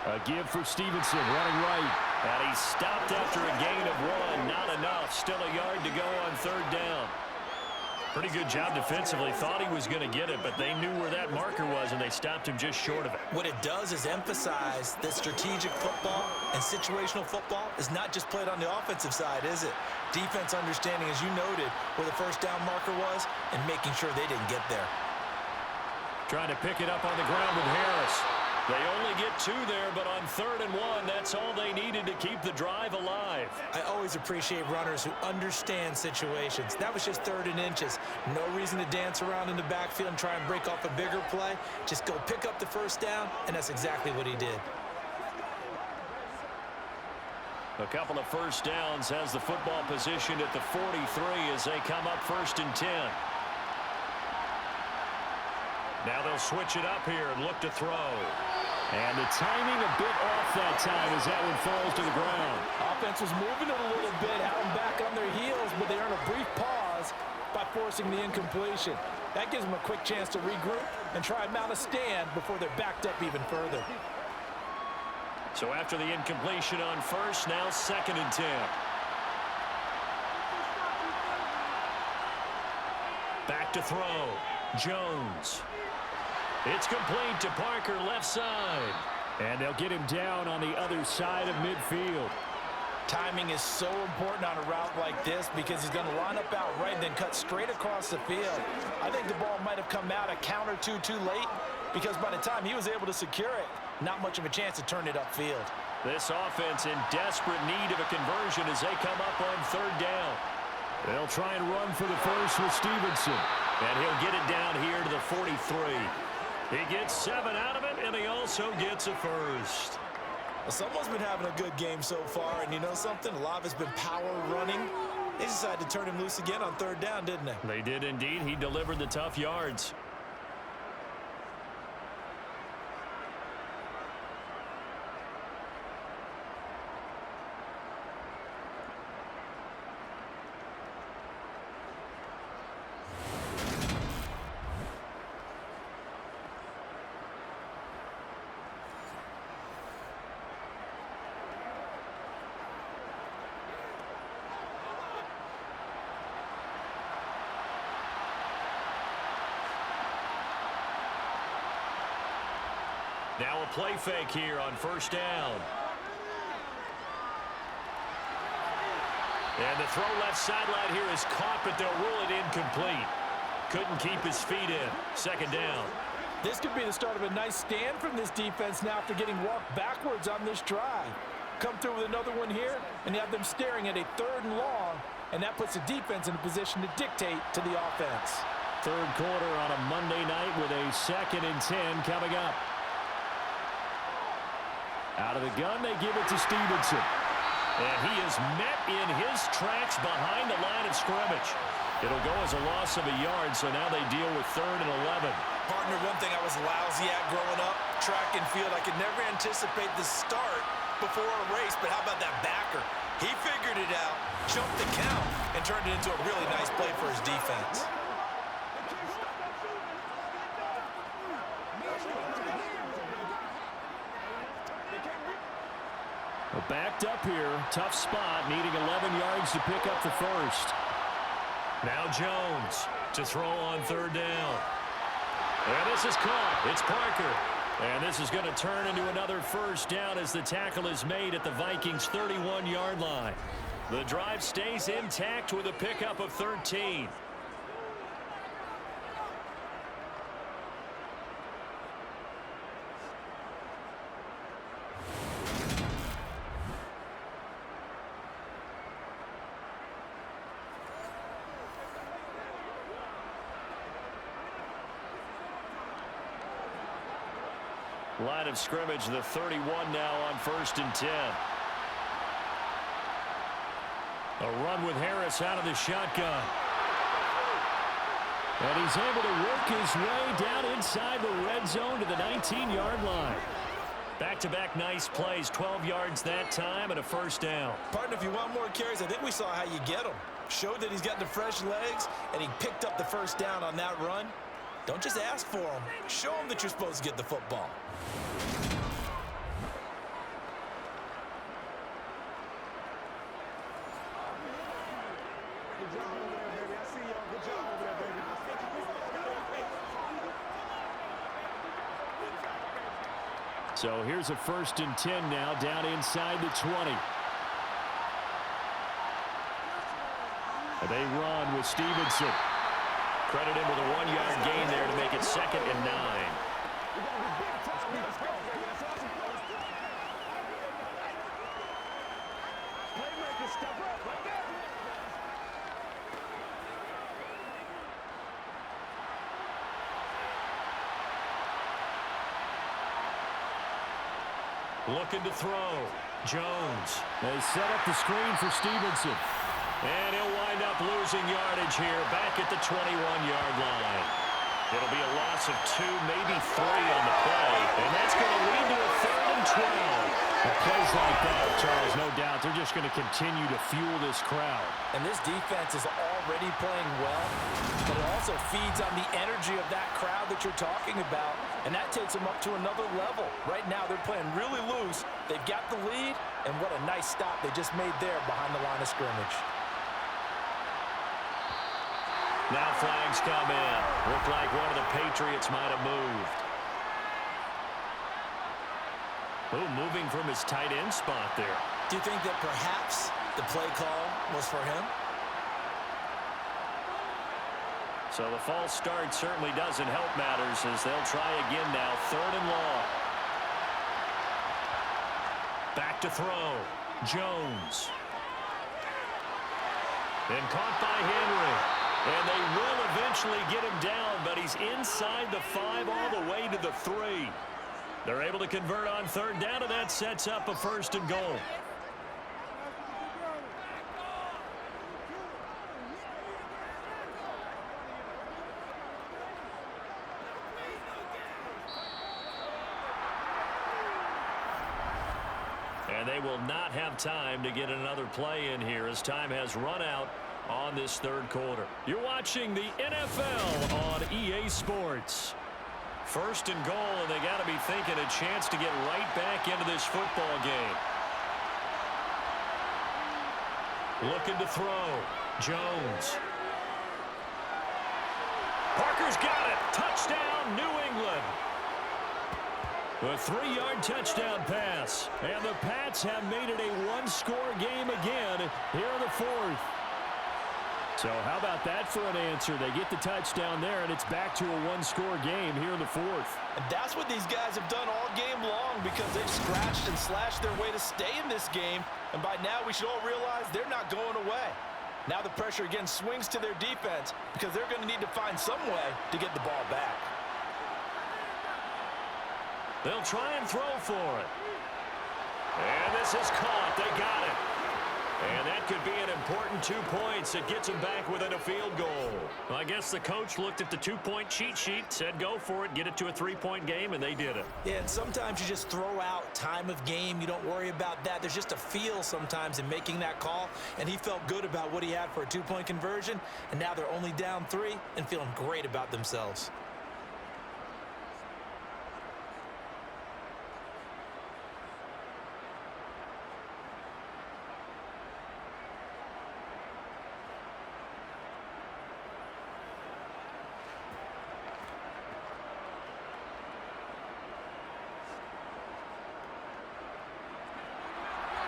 A give for Stevenson, running right. And he stopped after a gain of 1. Not enough. Still a yard to go on 3rd down. Pretty good job defensively. Thought he was going to get it, but they knew where that marker was, and they stopped him just short of it. What it does is emphasize that strategic football and situational football is not just played on the offensive side, is it? Defense understanding, as you noted, where the first down marker was and making sure they didn't get there. Trying to pick it up on the ground with Harris. They only get 2 there, but on 3rd and 1, that's all they needed to keep the drive alive. I always appreciate runners who understand situations. That was just 3rd and inches. No reason to dance around in the backfield and try and break off a bigger play. Just go pick up the first down, and that's exactly what he did. A couple of first downs has the football positioned at the 43 as they come up 1st and 10. Now they'll switch it up here and look to throw. And the timing a bit off that time as that one falls to the ground. Offense was moving it a little bit, had them back on their heels, but they earn a brief pause by forcing the incompletion. That gives them a quick chance to regroup and try and mount a stand before they're backed up even further. So after the incompletion on 1st, now 2nd and 10. Back to throw. Jones. It's complete to Parker, left side. And they'll get him down on the other side of midfield. Timing is so important on a route like this because he's going to line up out right and then cut straight across the field. I think the ball might have come out a count or two too late because by the time he was able to secure it, not much of a chance to turn it upfield. This offense in desperate need of a conversion as they come up on 3rd down. They'll try and run for the first with Stevenson. And he'll get it down here to the 43. He gets 7 out of it, and he also gets a first. Well, someone's been having a good game so far, and you know something? A lot of it's been power running. They decided to turn him loose again on 3rd down, didn't they? They did indeed. He delivered the tough yards. Now a play fake here on 1st down. And the throw left sideline here is caught, but they'll rule it incomplete. couldn't keep his feet in. Second down. This could be the start of a nice stand from this defense now after getting walked backwards on this drive. Come through with another one here, and you have them staring at a 3rd and long, and that puts the defense in a position to dictate to the offense. Third quarter on a Monday night with a 2nd and 10 coming up. Out of the gun, they give it to Stevenson. And he is met in his tracks behind the line of scrimmage. It'll go as a loss of a yard, so now they deal with 3rd and 11. Partner, one thing I was lousy at growing up, track and field, I could never anticipate the start before a race, but how about that backer? He figured it out, jumped the count, and turned it into a really nice play for his defense. Backed up here, tough spot, needing 11 yards to pick up the first. Now Jones to throw on 3rd down. And this is caught. It's Parker. And this is going to turn into another first down as the tackle is made at the Vikings' 31-yard line. The drive stays intact with a pickup of 13. Line of scrimmage, the 31 now on 1st and 10. A run with Harris out of the shotgun. And he's able to work his way down inside the red zone to the 19-yard line. Back-to-back nice plays, 12 yards that time and a first down. Partner, if you want more carries, I think we saw how you get them. Showed that he's got the fresh legs, and he picked up the first down on that run. Don't just ask for them. Show them that you're supposed to get the football. So here's a 1st and 10 now, down inside the 20. They run with Stevenson. Credit him with a 1-yard gain there to make it 2nd and 9. Looking to throw. Jones. They set up the screen for Stevenson. And he'll wind up losing yardage here back at the 21-yard line. It'll be a loss of 2, maybe 3 on the play. And that's going to lead to a 3rd and 12. Plays like that, Charles, no doubt, they're just going to continue to fuel this crowd. And this defense is already playing well, but it also feeds on the energy of that crowd that you're talking about, and that takes them up to another level. Right now, they're playing really loose. They've got the lead, and what a nice stop they just made there behind the line of scrimmage. Now flags come in. Looked like one of the Patriots might have moved. Oh, moving from his tight end spot there. Do you think that perhaps the play call was for him? So the false start certainly doesn't help matters as they'll try again now. 3rd and long. Back to throw. Jones. And caught by Henry. And they will eventually get him down, but he's inside the 5 all the way to the 3. They're able to convert on 3rd down, and that sets up a 1st and goal. And they will not have time to get another play in here as time has run out on this 3rd quarter. You're watching the NFL on EA Sports. 1st and goal, and they got to be thinking a chance to get right back into this football game. Looking to throw. Jones. Parker's got it. Touchdown, New England. A 3-yard touchdown pass. And the Pats have made it a 1-score game again here in the 4th. So how about that for an answer? They get the touchdown there, and it's back to a one-score game here in the fourth. And that's what these guys have done all game long because they've scratched and slashed their way to stay in this game. And by now, we should all realize they're not going away. Now the pressure again swings to their defense because they're going to need to find some way to get the ball back. They'll try and throw for it. And this is caught. They got it. And that could be an important 2 points. It gets them back within a field goal. Well, I guess the coach looked at the 2-point cheat sheet, said go for it, get it to a 3-point game, and they did it. Yeah, and sometimes you just throw out time of game. You don't worry about that. There's just a feel sometimes in making that call, and he felt good about what he had for a 2-point conversion, and now they're only down 3 and feeling great about themselves.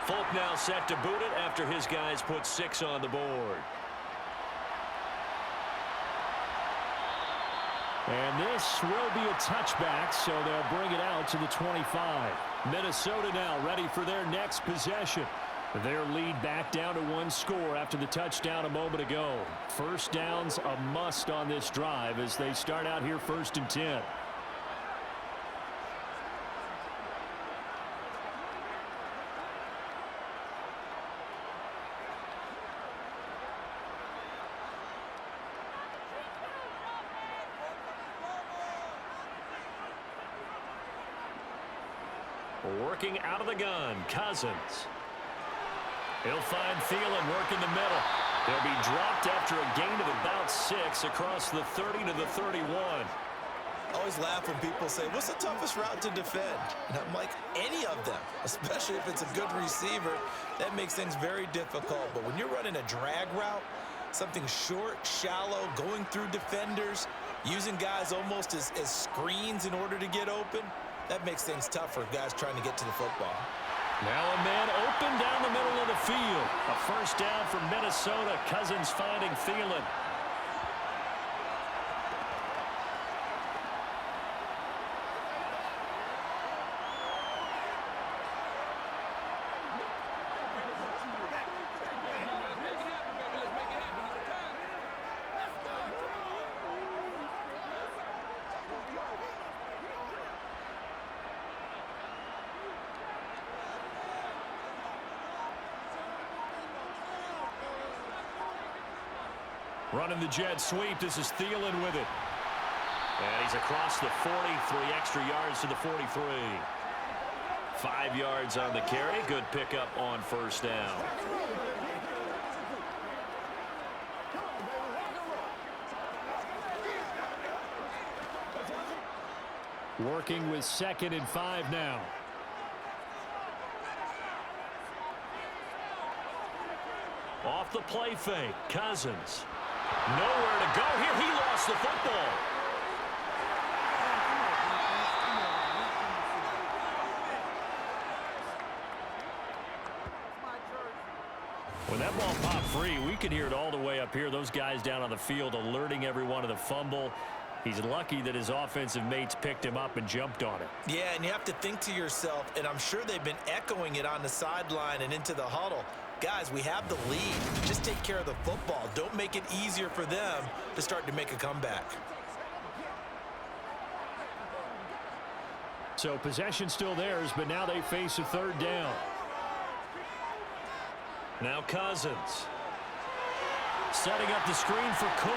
Folk now set to boot it after his guys put 6 on the board. And this will be a touchback, so they'll bring it out to the 25. Minnesota now ready for their next possession. Their lead back down to 1 score after the touchdown a moment ago. First down's a must on this drive as they start out here 1st and 10. Working out of the gun, Cousins. He'll find Thielen work in the middle. He'll be dropped after a gain of about 6 across the 30 to the 31. I always laugh when people say, what's the toughest route to defend? And I'm like, any of them, especially if it's a good receiver. That makes things very difficult. But when you're running a drag route, something short, shallow, going through defenders, using guys almost as screens in order to get open, that makes things tough for guys trying to get to the football. Now a man open down the middle of the field. A first down for Minnesota. Cousins finding Thielen. Running the jet sweep. This is Thielen with it. And he's across the 40, 3 extra yards to the 43. 5 yards on the carry. Good pickup on first down. Working with 2nd and 5 now. Off the play fake. Cousins. Nowhere to go here. He lost the football. When that ball popped free, we could hear it all the way up here. Those guys down on the field alerting everyone of the fumble. He's lucky that his offensive mates picked him up and jumped on it. Yeah, and you have to think to yourself, and I'm sure they've been echoing it on the sideline and into the huddle. Guys, we have the lead. Just take care of the football. Don't make it easier for them to start to make a comeback. So possession still theirs, but now they face a 3rd down. Now Cousins. Setting up the screen for Cook.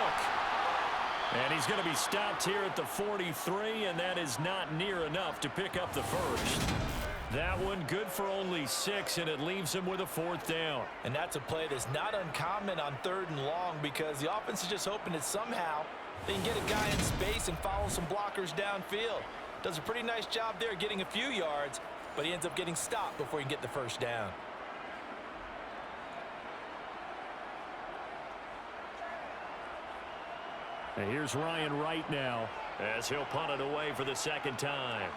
And he's going to be stopped here at the 43, and that is not near enough to pick up the first. That one good for only 6, and it leaves him with a 4th down. And that's a play that's not uncommon on 3rd and long because the offense is just hoping that somehow they can get a guy in space and follow some blockers downfield. Does a pretty nice job there getting a few yards, but he ends up getting stopped before he can get the first down. And here's Ryan Wright now as he'll punt it away for the 2nd time.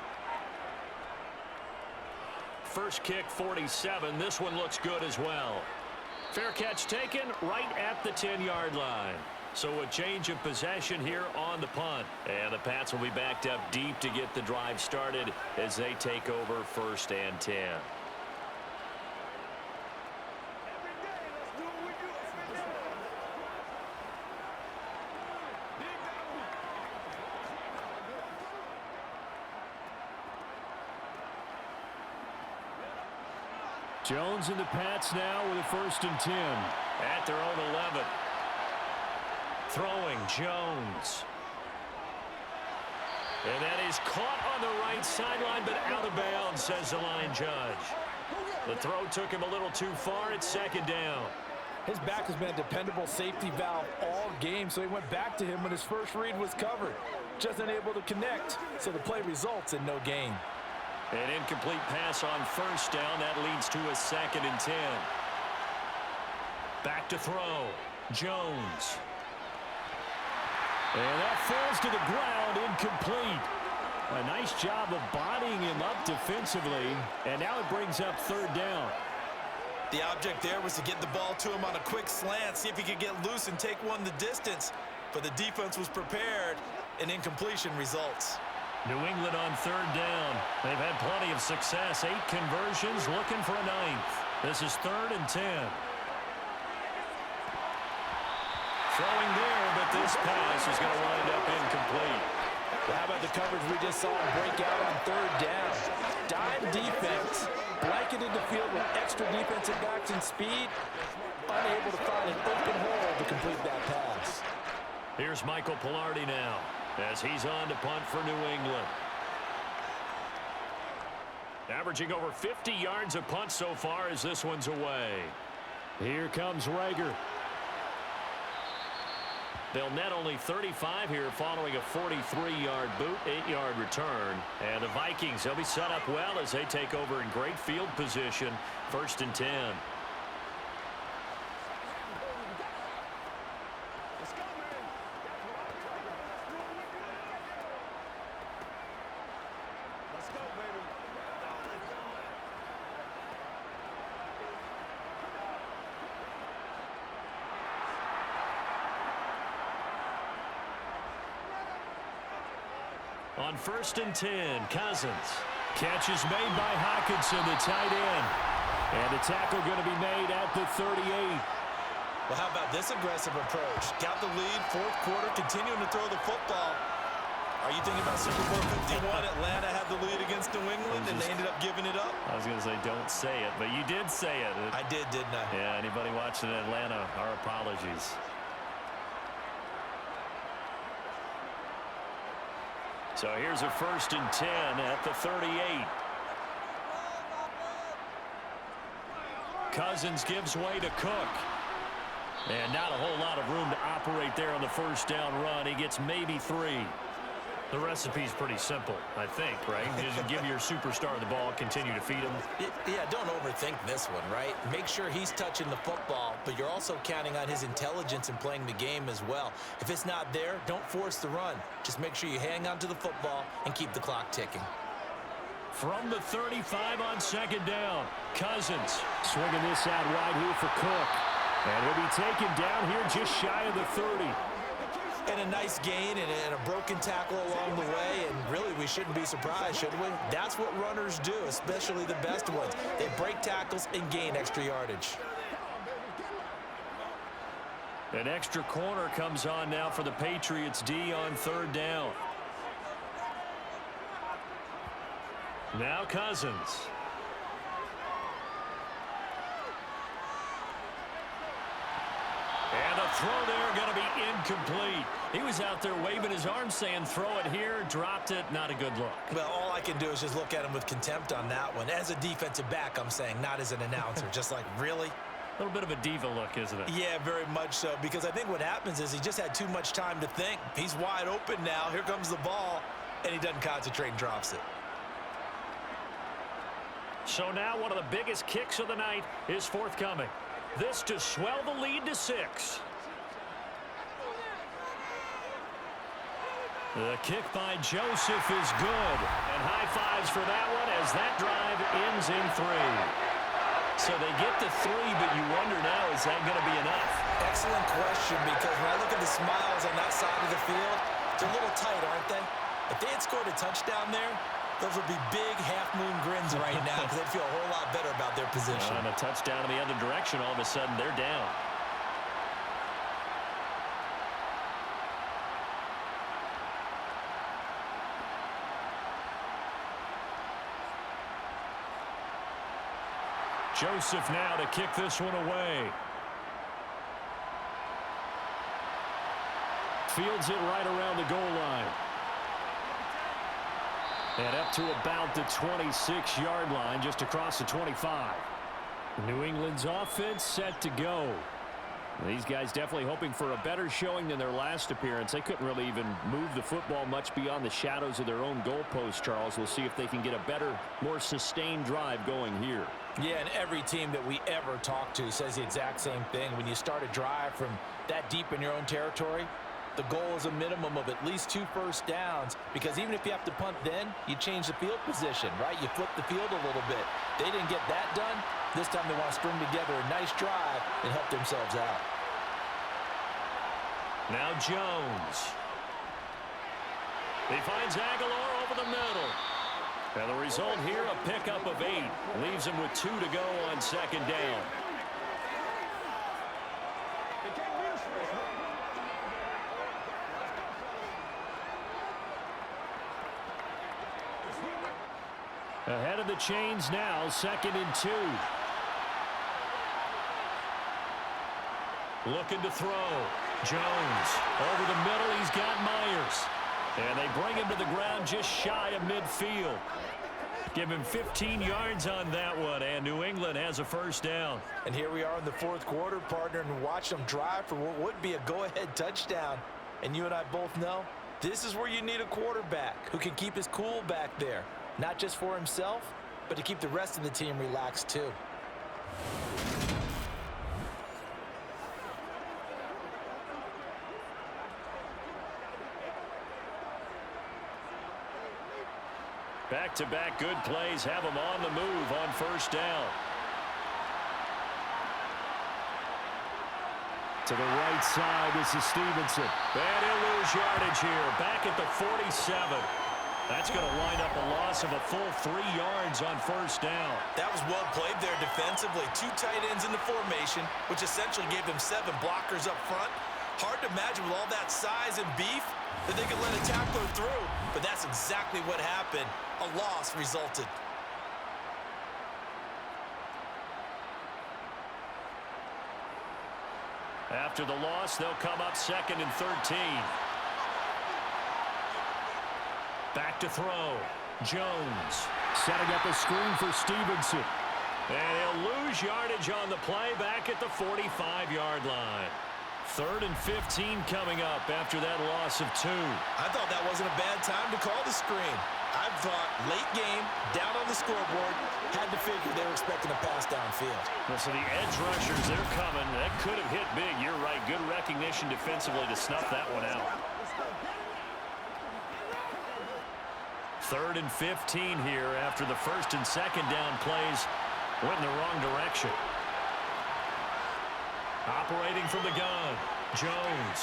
First kick, 47. This one looks good as well. Fair catch taken right at the 10-yard line. So a change of possession here on the punt. And the Pats will be backed up deep to get the drive started as they take over 1st and 10. Jones and the Pats now with a 1st and 10 at their own 11. Throwing Jones. And that is caught on the right sideline, but out of bounds, says the line judge. The throw took him a little too far. It's 2nd down. His back has been a dependable safety valve all game, so he went back to him when his first read was covered. Just unable to connect, so the play results in no gain. An incomplete pass on 1st down. That leads to a 2nd and 10. Back to throw. Jones. And that falls to the ground, incomplete. A nice job of bodying him up defensively, and now it brings up 3rd down. The object there was to get the ball to him on a quick slant, see if he could get loose and take one the distance. But the defense was prepared, and incompletion results. New England on 3rd down. They've had plenty of success. 8 conversions, looking for a 9th. This is 3rd and 10. Throwing there, but this pass is going to wind up incomplete. Well, how about the coverage we just saw him break out on 3rd down? Dime defense, blanketed the field with extra defensive backs and speed, unable to find an open hole to complete that pass. Here's Michael Pilardi now as he's on to punt for New England. Averaging over 50 yards a punt so far as this one's away. Here comes Rager. They'll net only 35 here following a 43-yard boot, 8-yard return. And the Vikings, they'll be set up well as they take over in great field position. 1st and 10. On 1st and 10, Cousins. Catch is made by Hockenson, the tight end. And a tackle going to be made at the 38. Well, how about this aggressive approach? Got the lead, 4th quarter, continuing to throw the football. Are you thinking about Super Bowl 51? Atlanta had the lead against New England, and they ended up giving it up? I was going to say, don't say it, but you did say it. I did, didn't I? Yeah, anybody watching Atlanta, our apologies. So here's a 1st and 10 at the 38. Cousins gives way to Cook. And not a whole lot of room to operate there on the 1st down run. He gets maybe 3. The recipe's pretty simple, I think, right? Just give your superstar the ball, continue to feed him. Yeah, don't overthink this one, right? Make sure he's touching the football, but you're also counting on his intelligence in playing the game as well. If it's not there, don't force the run. Just make sure you hang on to the football and keep the clock ticking. From the 35 on 2nd down, Cousins swinging this out wide here for Cook. And he'll be taken down here just shy of the 30. And a nice gain and a broken tackle along the way, and really we shouldn't be surprised, should we? That's what runners do, especially the best ones. They break tackles and gain extra yardage. An extra corner comes on now for the Patriots D on 3rd down. Now Cousins. And a throw there going to be incomplete. He was out there waving his arms saying throw it here, dropped it, not a good look. Well, all I can do is just look at him with contempt on that one. As a defensive back, I'm saying, not as an announcer. Just like, really? A little bit of a diva look, isn't it? Yeah, very much so, because I think what happens is he just had too much time to think. He's wide open now. Here comes the ball, and he doesn't concentrate and drops it. So now one of the biggest kicks of the night is forthcoming. This to swell the lead to 6. The kick by Joseph is good. And high fives for that one as that drive ends in 3. So they get the 3, but you wonder now, is that going to be enough? Excellent question, because when I look at the smiles on that side of the field, they're a little tight, aren't they? If they had scored a touchdown there, those would be big half-moon grins right now because they'd feel a whole lot better about their position. And a touchdown in the other direction, all of a sudden they're down. Joseph now to kick this one away. Fields it right around the goal line. And up to about the 26-yard line, just across the 25. New England's offense set to go. These guys definitely hoping for a better showing than their last appearance. They couldn't really even move the football much beyond the shadows of their own goalpost, Charles. We'll see if they can get a better, more sustained drive going here. Yeah, and every team that we ever talk to says the exact same thing. When you start a drive from that deep in your own territory, the goal is a minimum of at least 2 first downs, because even if you have to punt then, you change the field position, right? You flip the field a little bit. They didn't get that done. This time they want to string together a nice drive and help themselves out. Now Jones. He finds Aguilar over the middle. And the result here, a pickup of 8. Leaves him with 2 to go on second down. Ahead of the chains now, 2nd and 2. Looking to throw. Jones over the middle. He's got Myers. And they bring him to the ground just shy of midfield. Give him 15 yards on that one, and New England has a first down. And here we are in the 4th quarter, partner, and watch them drive for what would be a go-ahead touchdown. And you and I both know this is where you need a quarterback who can keep his cool back there. Not just for himself, but to keep the rest of the team relaxed too. Back-to-back good plays have them on the move on first down. To the right side, this is Stevenson. And he'll lose yardage here. Back at the 47. That's going to line up a loss of a full 3 yards on first down. That was well played there defensively. 2 tight ends in the formation, which essentially gave them 7 blockers up front. Hard to imagine with all that size and beef that they could let a tackler through, but that's exactly what happened. A loss resulted. After the loss, they'll come up 2nd and 13. Back to throw. Jones setting up a screen for Stevenson. And he'll lose yardage on the play back at the 45-yard line. 3rd and 15 coming up after that loss of 2. I thought that wasn't a bad time to call the screen. I thought late game, down on the scoreboard, had to figure they were expecting a pass downfield. Well, so the edge rushers, they're coming. That could have hit big. You're right. Good recognition defensively to snuff that one out. 3rd and 15 here after the 1st and 2nd down plays went in the wrong direction. Operating from the gun, Jones.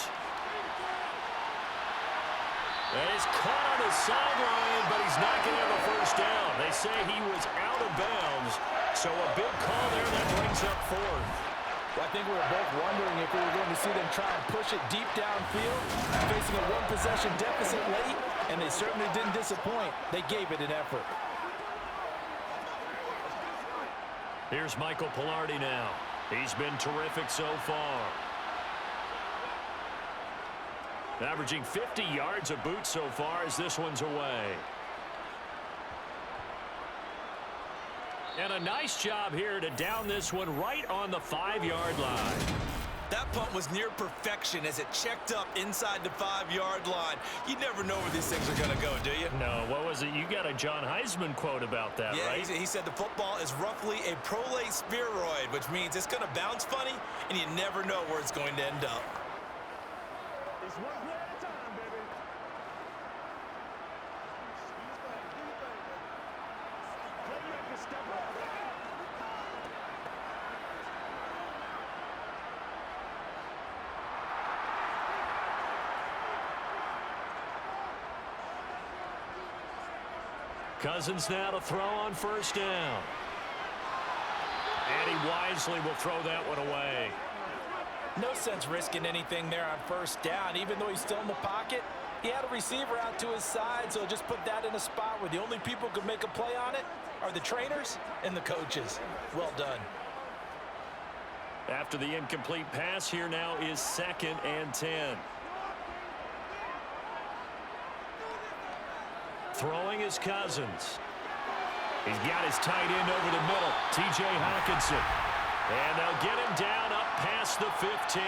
And he's caught on his sideline, but he's not going to have a first down. They say he was out of bounds, so a big call there that brings up 4th. Well, I think we were both wondering if we were going to see them try and push it deep downfield, facing a 1-possession deficit late, and they certainly didn't disappoint. They gave it an effort. Here's Michael Pilardi now. He's been terrific so far. Averaging 50 yards a boot so far as this one's away. And a nice job here to down this one right on the 5-yard line. That punt was near perfection as it checked up inside the 5-yard line. You never know where these things are going to go, do you? No, what was it? You got a John Heisman quote about that, yeah, right? He said the football is roughly a prolate spheroid, which means it's going to bounce funny, and you never know where it's going to end up. It's one play at a time, baby. Playmaker step up. Cousins now to throw on first down. And he wisely will throw that one away. No sense risking anything there on first down. Even though he's still in the pocket, he had a receiver out to his side, so just put that in a spot where the only people who could make a play on it are the trainers and the coaches. Well done. After the incomplete pass, here now is 2nd and 10. Throwing is Cousins. He's got his tight end over the middle, T.J. Hawkinson. And they'll get him down up past the 15.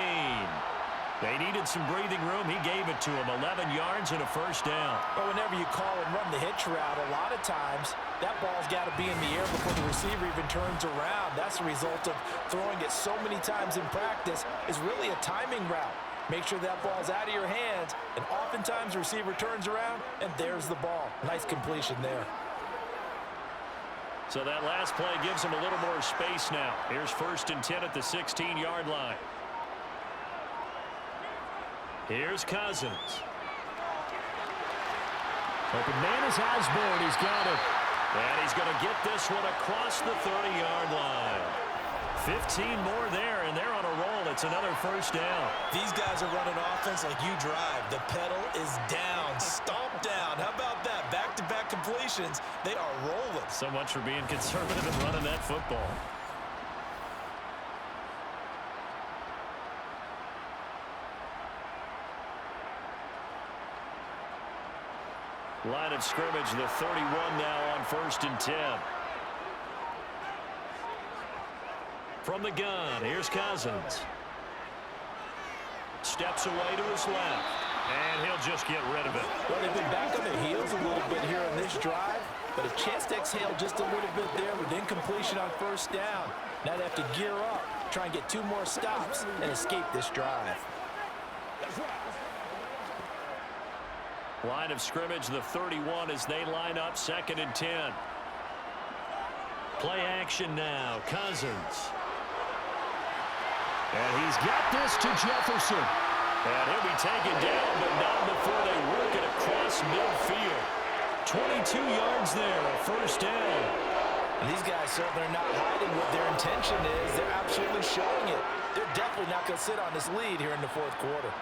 They needed some breathing room. He gave it to him. 11 yards and a first down. But whenever you call and run the hitch route, a lot of times that ball's got to be in the air before the receiver even turns around. That's the result of throwing it so many times in practice. Is really a timing route. Make sure that ball's out of your hands, and oftentimes the receiver turns around, and there's the ball. Nice completion there. So that last play gives him a little more space now. Here's 1st and 10 at the 16-yard line. Here's Cousins. Open man is Osborne. He's got it. And he's going to get this one across the 30-yard line. 15 more there, and they're on a roll. It's another first down. These guys are running offense like you drive. The pedal is down. Stomp down. How about that? Back-to-back completions. They are rolling. So much for being conservative and running that football. Line of scrimmage, the 31 now on 1st and 10. From the gun, here's Cousins. Steps away to his left. And he'll just get rid of it. Well, they've been back on their heels a little bit here on this drive, but a chance to exhale just a little bit there with incompletion on first down. Now they have to gear up, try and get 2 more stops, and escape this drive. Line of scrimmage, the 31 as they line up 2nd and 10. Play action now, Cousins. And he's got this to Jefferson. And he'll be taken down, but not before they work it across midfield. 22 yards there, a first down. And these guys certainly are not hiding what their intention is. They're absolutely showing it. They're definitely not going to sit on this lead here in the 4th quarter.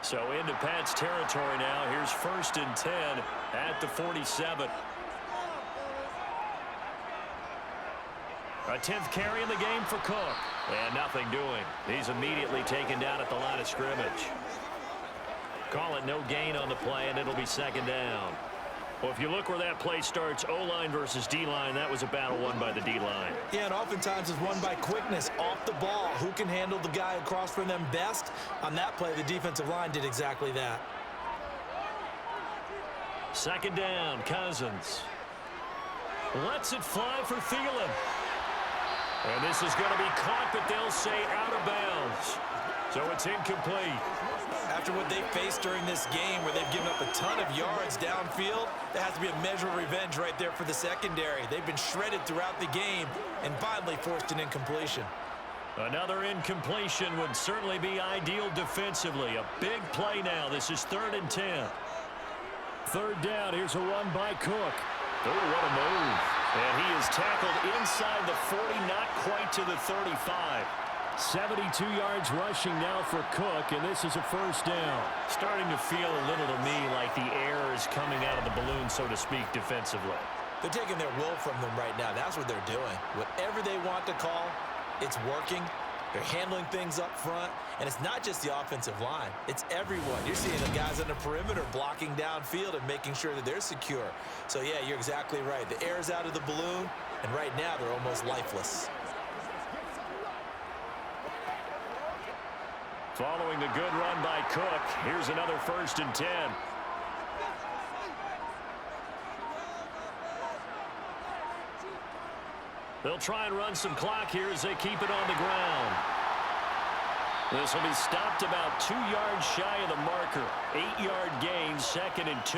So into Pat's territory now. Here's 1st and 10 at the 47. A 10th carry in the game for Cook. And nothing doing. He's immediately taken down at the line of scrimmage. Call it no gain on the play, and it'll be 2nd down. Well, if you look where that play starts, O-line versus D-line, that was a battle won by the D-line. Yeah, and oftentimes it's won by quickness off the ball. Who can handle the guy across from them best? On that play, the defensive line did exactly that. 2nd down, Cousins. Lets it fly for Thielen. And this is going to be caught, but they'll say out of bounds. So it's incomplete. After what they faced during this game where they've given up a ton of yards downfield, there has to be a measure of revenge right there for the secondary. They've been shredded throughout the game and finally forced an incompletion. Another incompletion would certainly be ideal defensively. A big play now. This is 3rd and 10. 3rd down. Here's a run by Cook. Oh, what a move. And he is tackled inside the 40, not quite to the 35. 72 yards rushing now for Cook, and this is a first down. Starting to feel a little to me like the air is coming out of the balloon, so to speak, defensively. They're taking their will from them right now. That's what they're doing. Whatever they want to call, it's working. They're handling things up front, and it's not just the offensive line. It's everyone. You're seeing the guys on the perimeter blocking downfield and making sure that they're secure. So, yeah, you're exactly right. The air's out of the balloon, and right now they're almost lifeless. Following the good run by Cook, here's another 1st and 10. They'll try and run some clock here as they keep it on the ground. This will be stopped about 2 yards shy of the marker. 8-yard gain, 2nd and 2.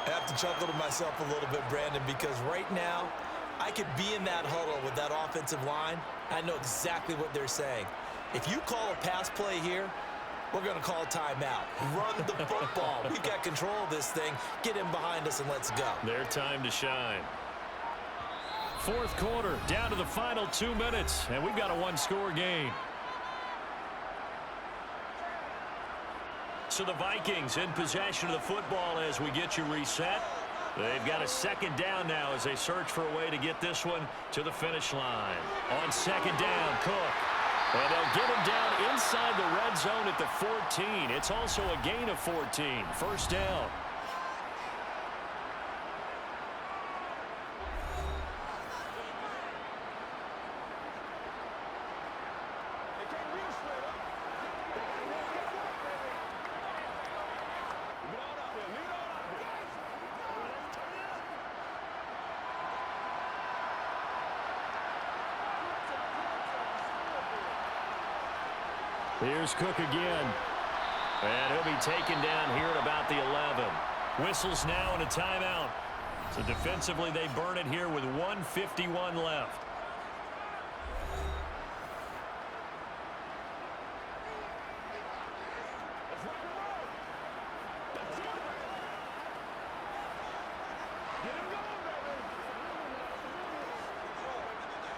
I have to chuckle to myself a little bit, Brandon, because right now I could be in that huddle with that offensive line. I know exactly what they're saying. If you call a pass play here, we're going to call a timeout. Run the football. We've got control of this thing. Get in behind us and let's go. Their time to shine. Fourth quarter, down to the final 2 minutes, and we've got a one-score game. So the Vikings in possession of the football as we get you reset. They've got a second down now as they search for a way to get this one to the finish line. On second down, Cook. And they'll get him down inside the red zone at the 14. It's also a gain of 14. First down. Here's Cook again. And he'll be taken down here at about the 11. Whistles now and a timeout. So defensively, they burn it here with 1:51 left.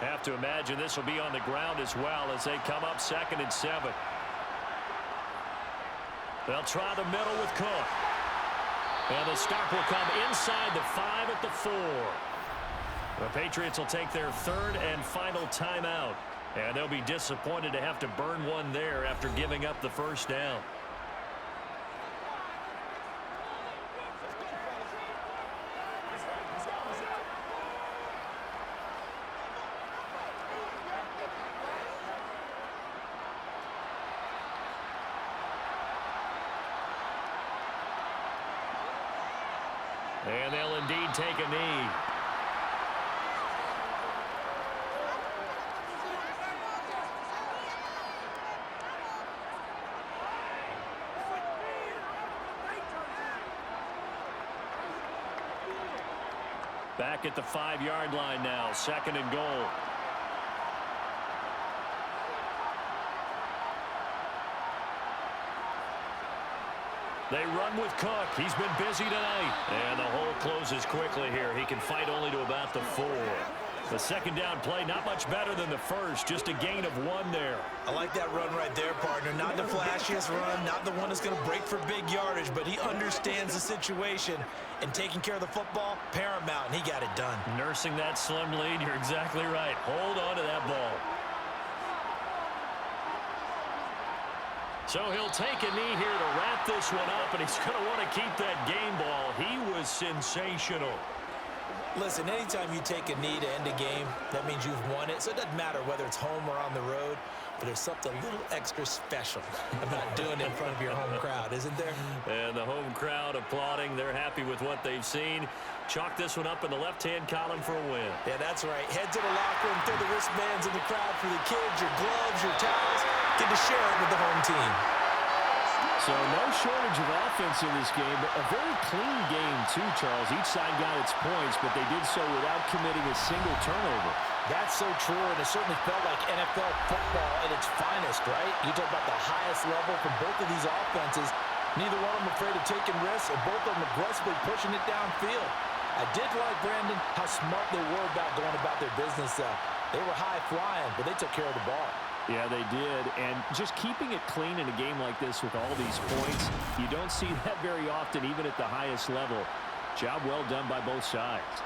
Have to imagine this will be on the ground as well as they come up 2nd and 7. They'll try the middle with Cook. And the stop will come inside the 5 at the 4. The Patriots will take their 3rd and final timeout. And they'll be disappointed to have to burn one there after giving up the first down. And they'll indeed take a knee. Back at the 5-yard line now, 2nd and goal. They run with Cook. He's been busy tonight. And the hole closes quickly here. He can fight only to about the 4. The second down play, not much better than the first. Just a gain of 1 there. I like that run right there, partner. Not the flashiest run, not the one that's going to break for big yardage, but he understands the situation. And taking care of the football, paramount, and he got it done. Nursing that slim lead, you're exactly right. Hold on to that ball. So he'll take a knee here to wrap this one up, and he's going to want to keep that game ball. He was sensational. Listen, anytime you take a knee to end a game, that means you've won it. So it doesn't matter whether it's home or on the road, but there's something a little extra special about doing it in front of your home crowd, isn't there? And the home crowd applauding. They're happy with what they've seen. Chalk this one up in the left-hand column for a win. Yeah, that's right. Head to the locker room, throw the wristbands in the crowd for the kids, your gloves, your towels. Get to share it with the home team. So no shortage of offense in this game, but a very clean game too, Charles. Each side got its points, but they did so without committing a single turnover. That's so true, and it certainly felt like NFL football at its finest, right? You talk about the highest level from both of these offenses. Neither one of them afraid of taking risks, and both of them aggressively pushing it downfield. I did like, Brandon, how smart they were about going about their business. They were high-flying, but they took care of the ball. Yeah, they did. And just keeping it clean in a game like this with all these points, you don't see that very often, even at the highest level. Job well done by both sides.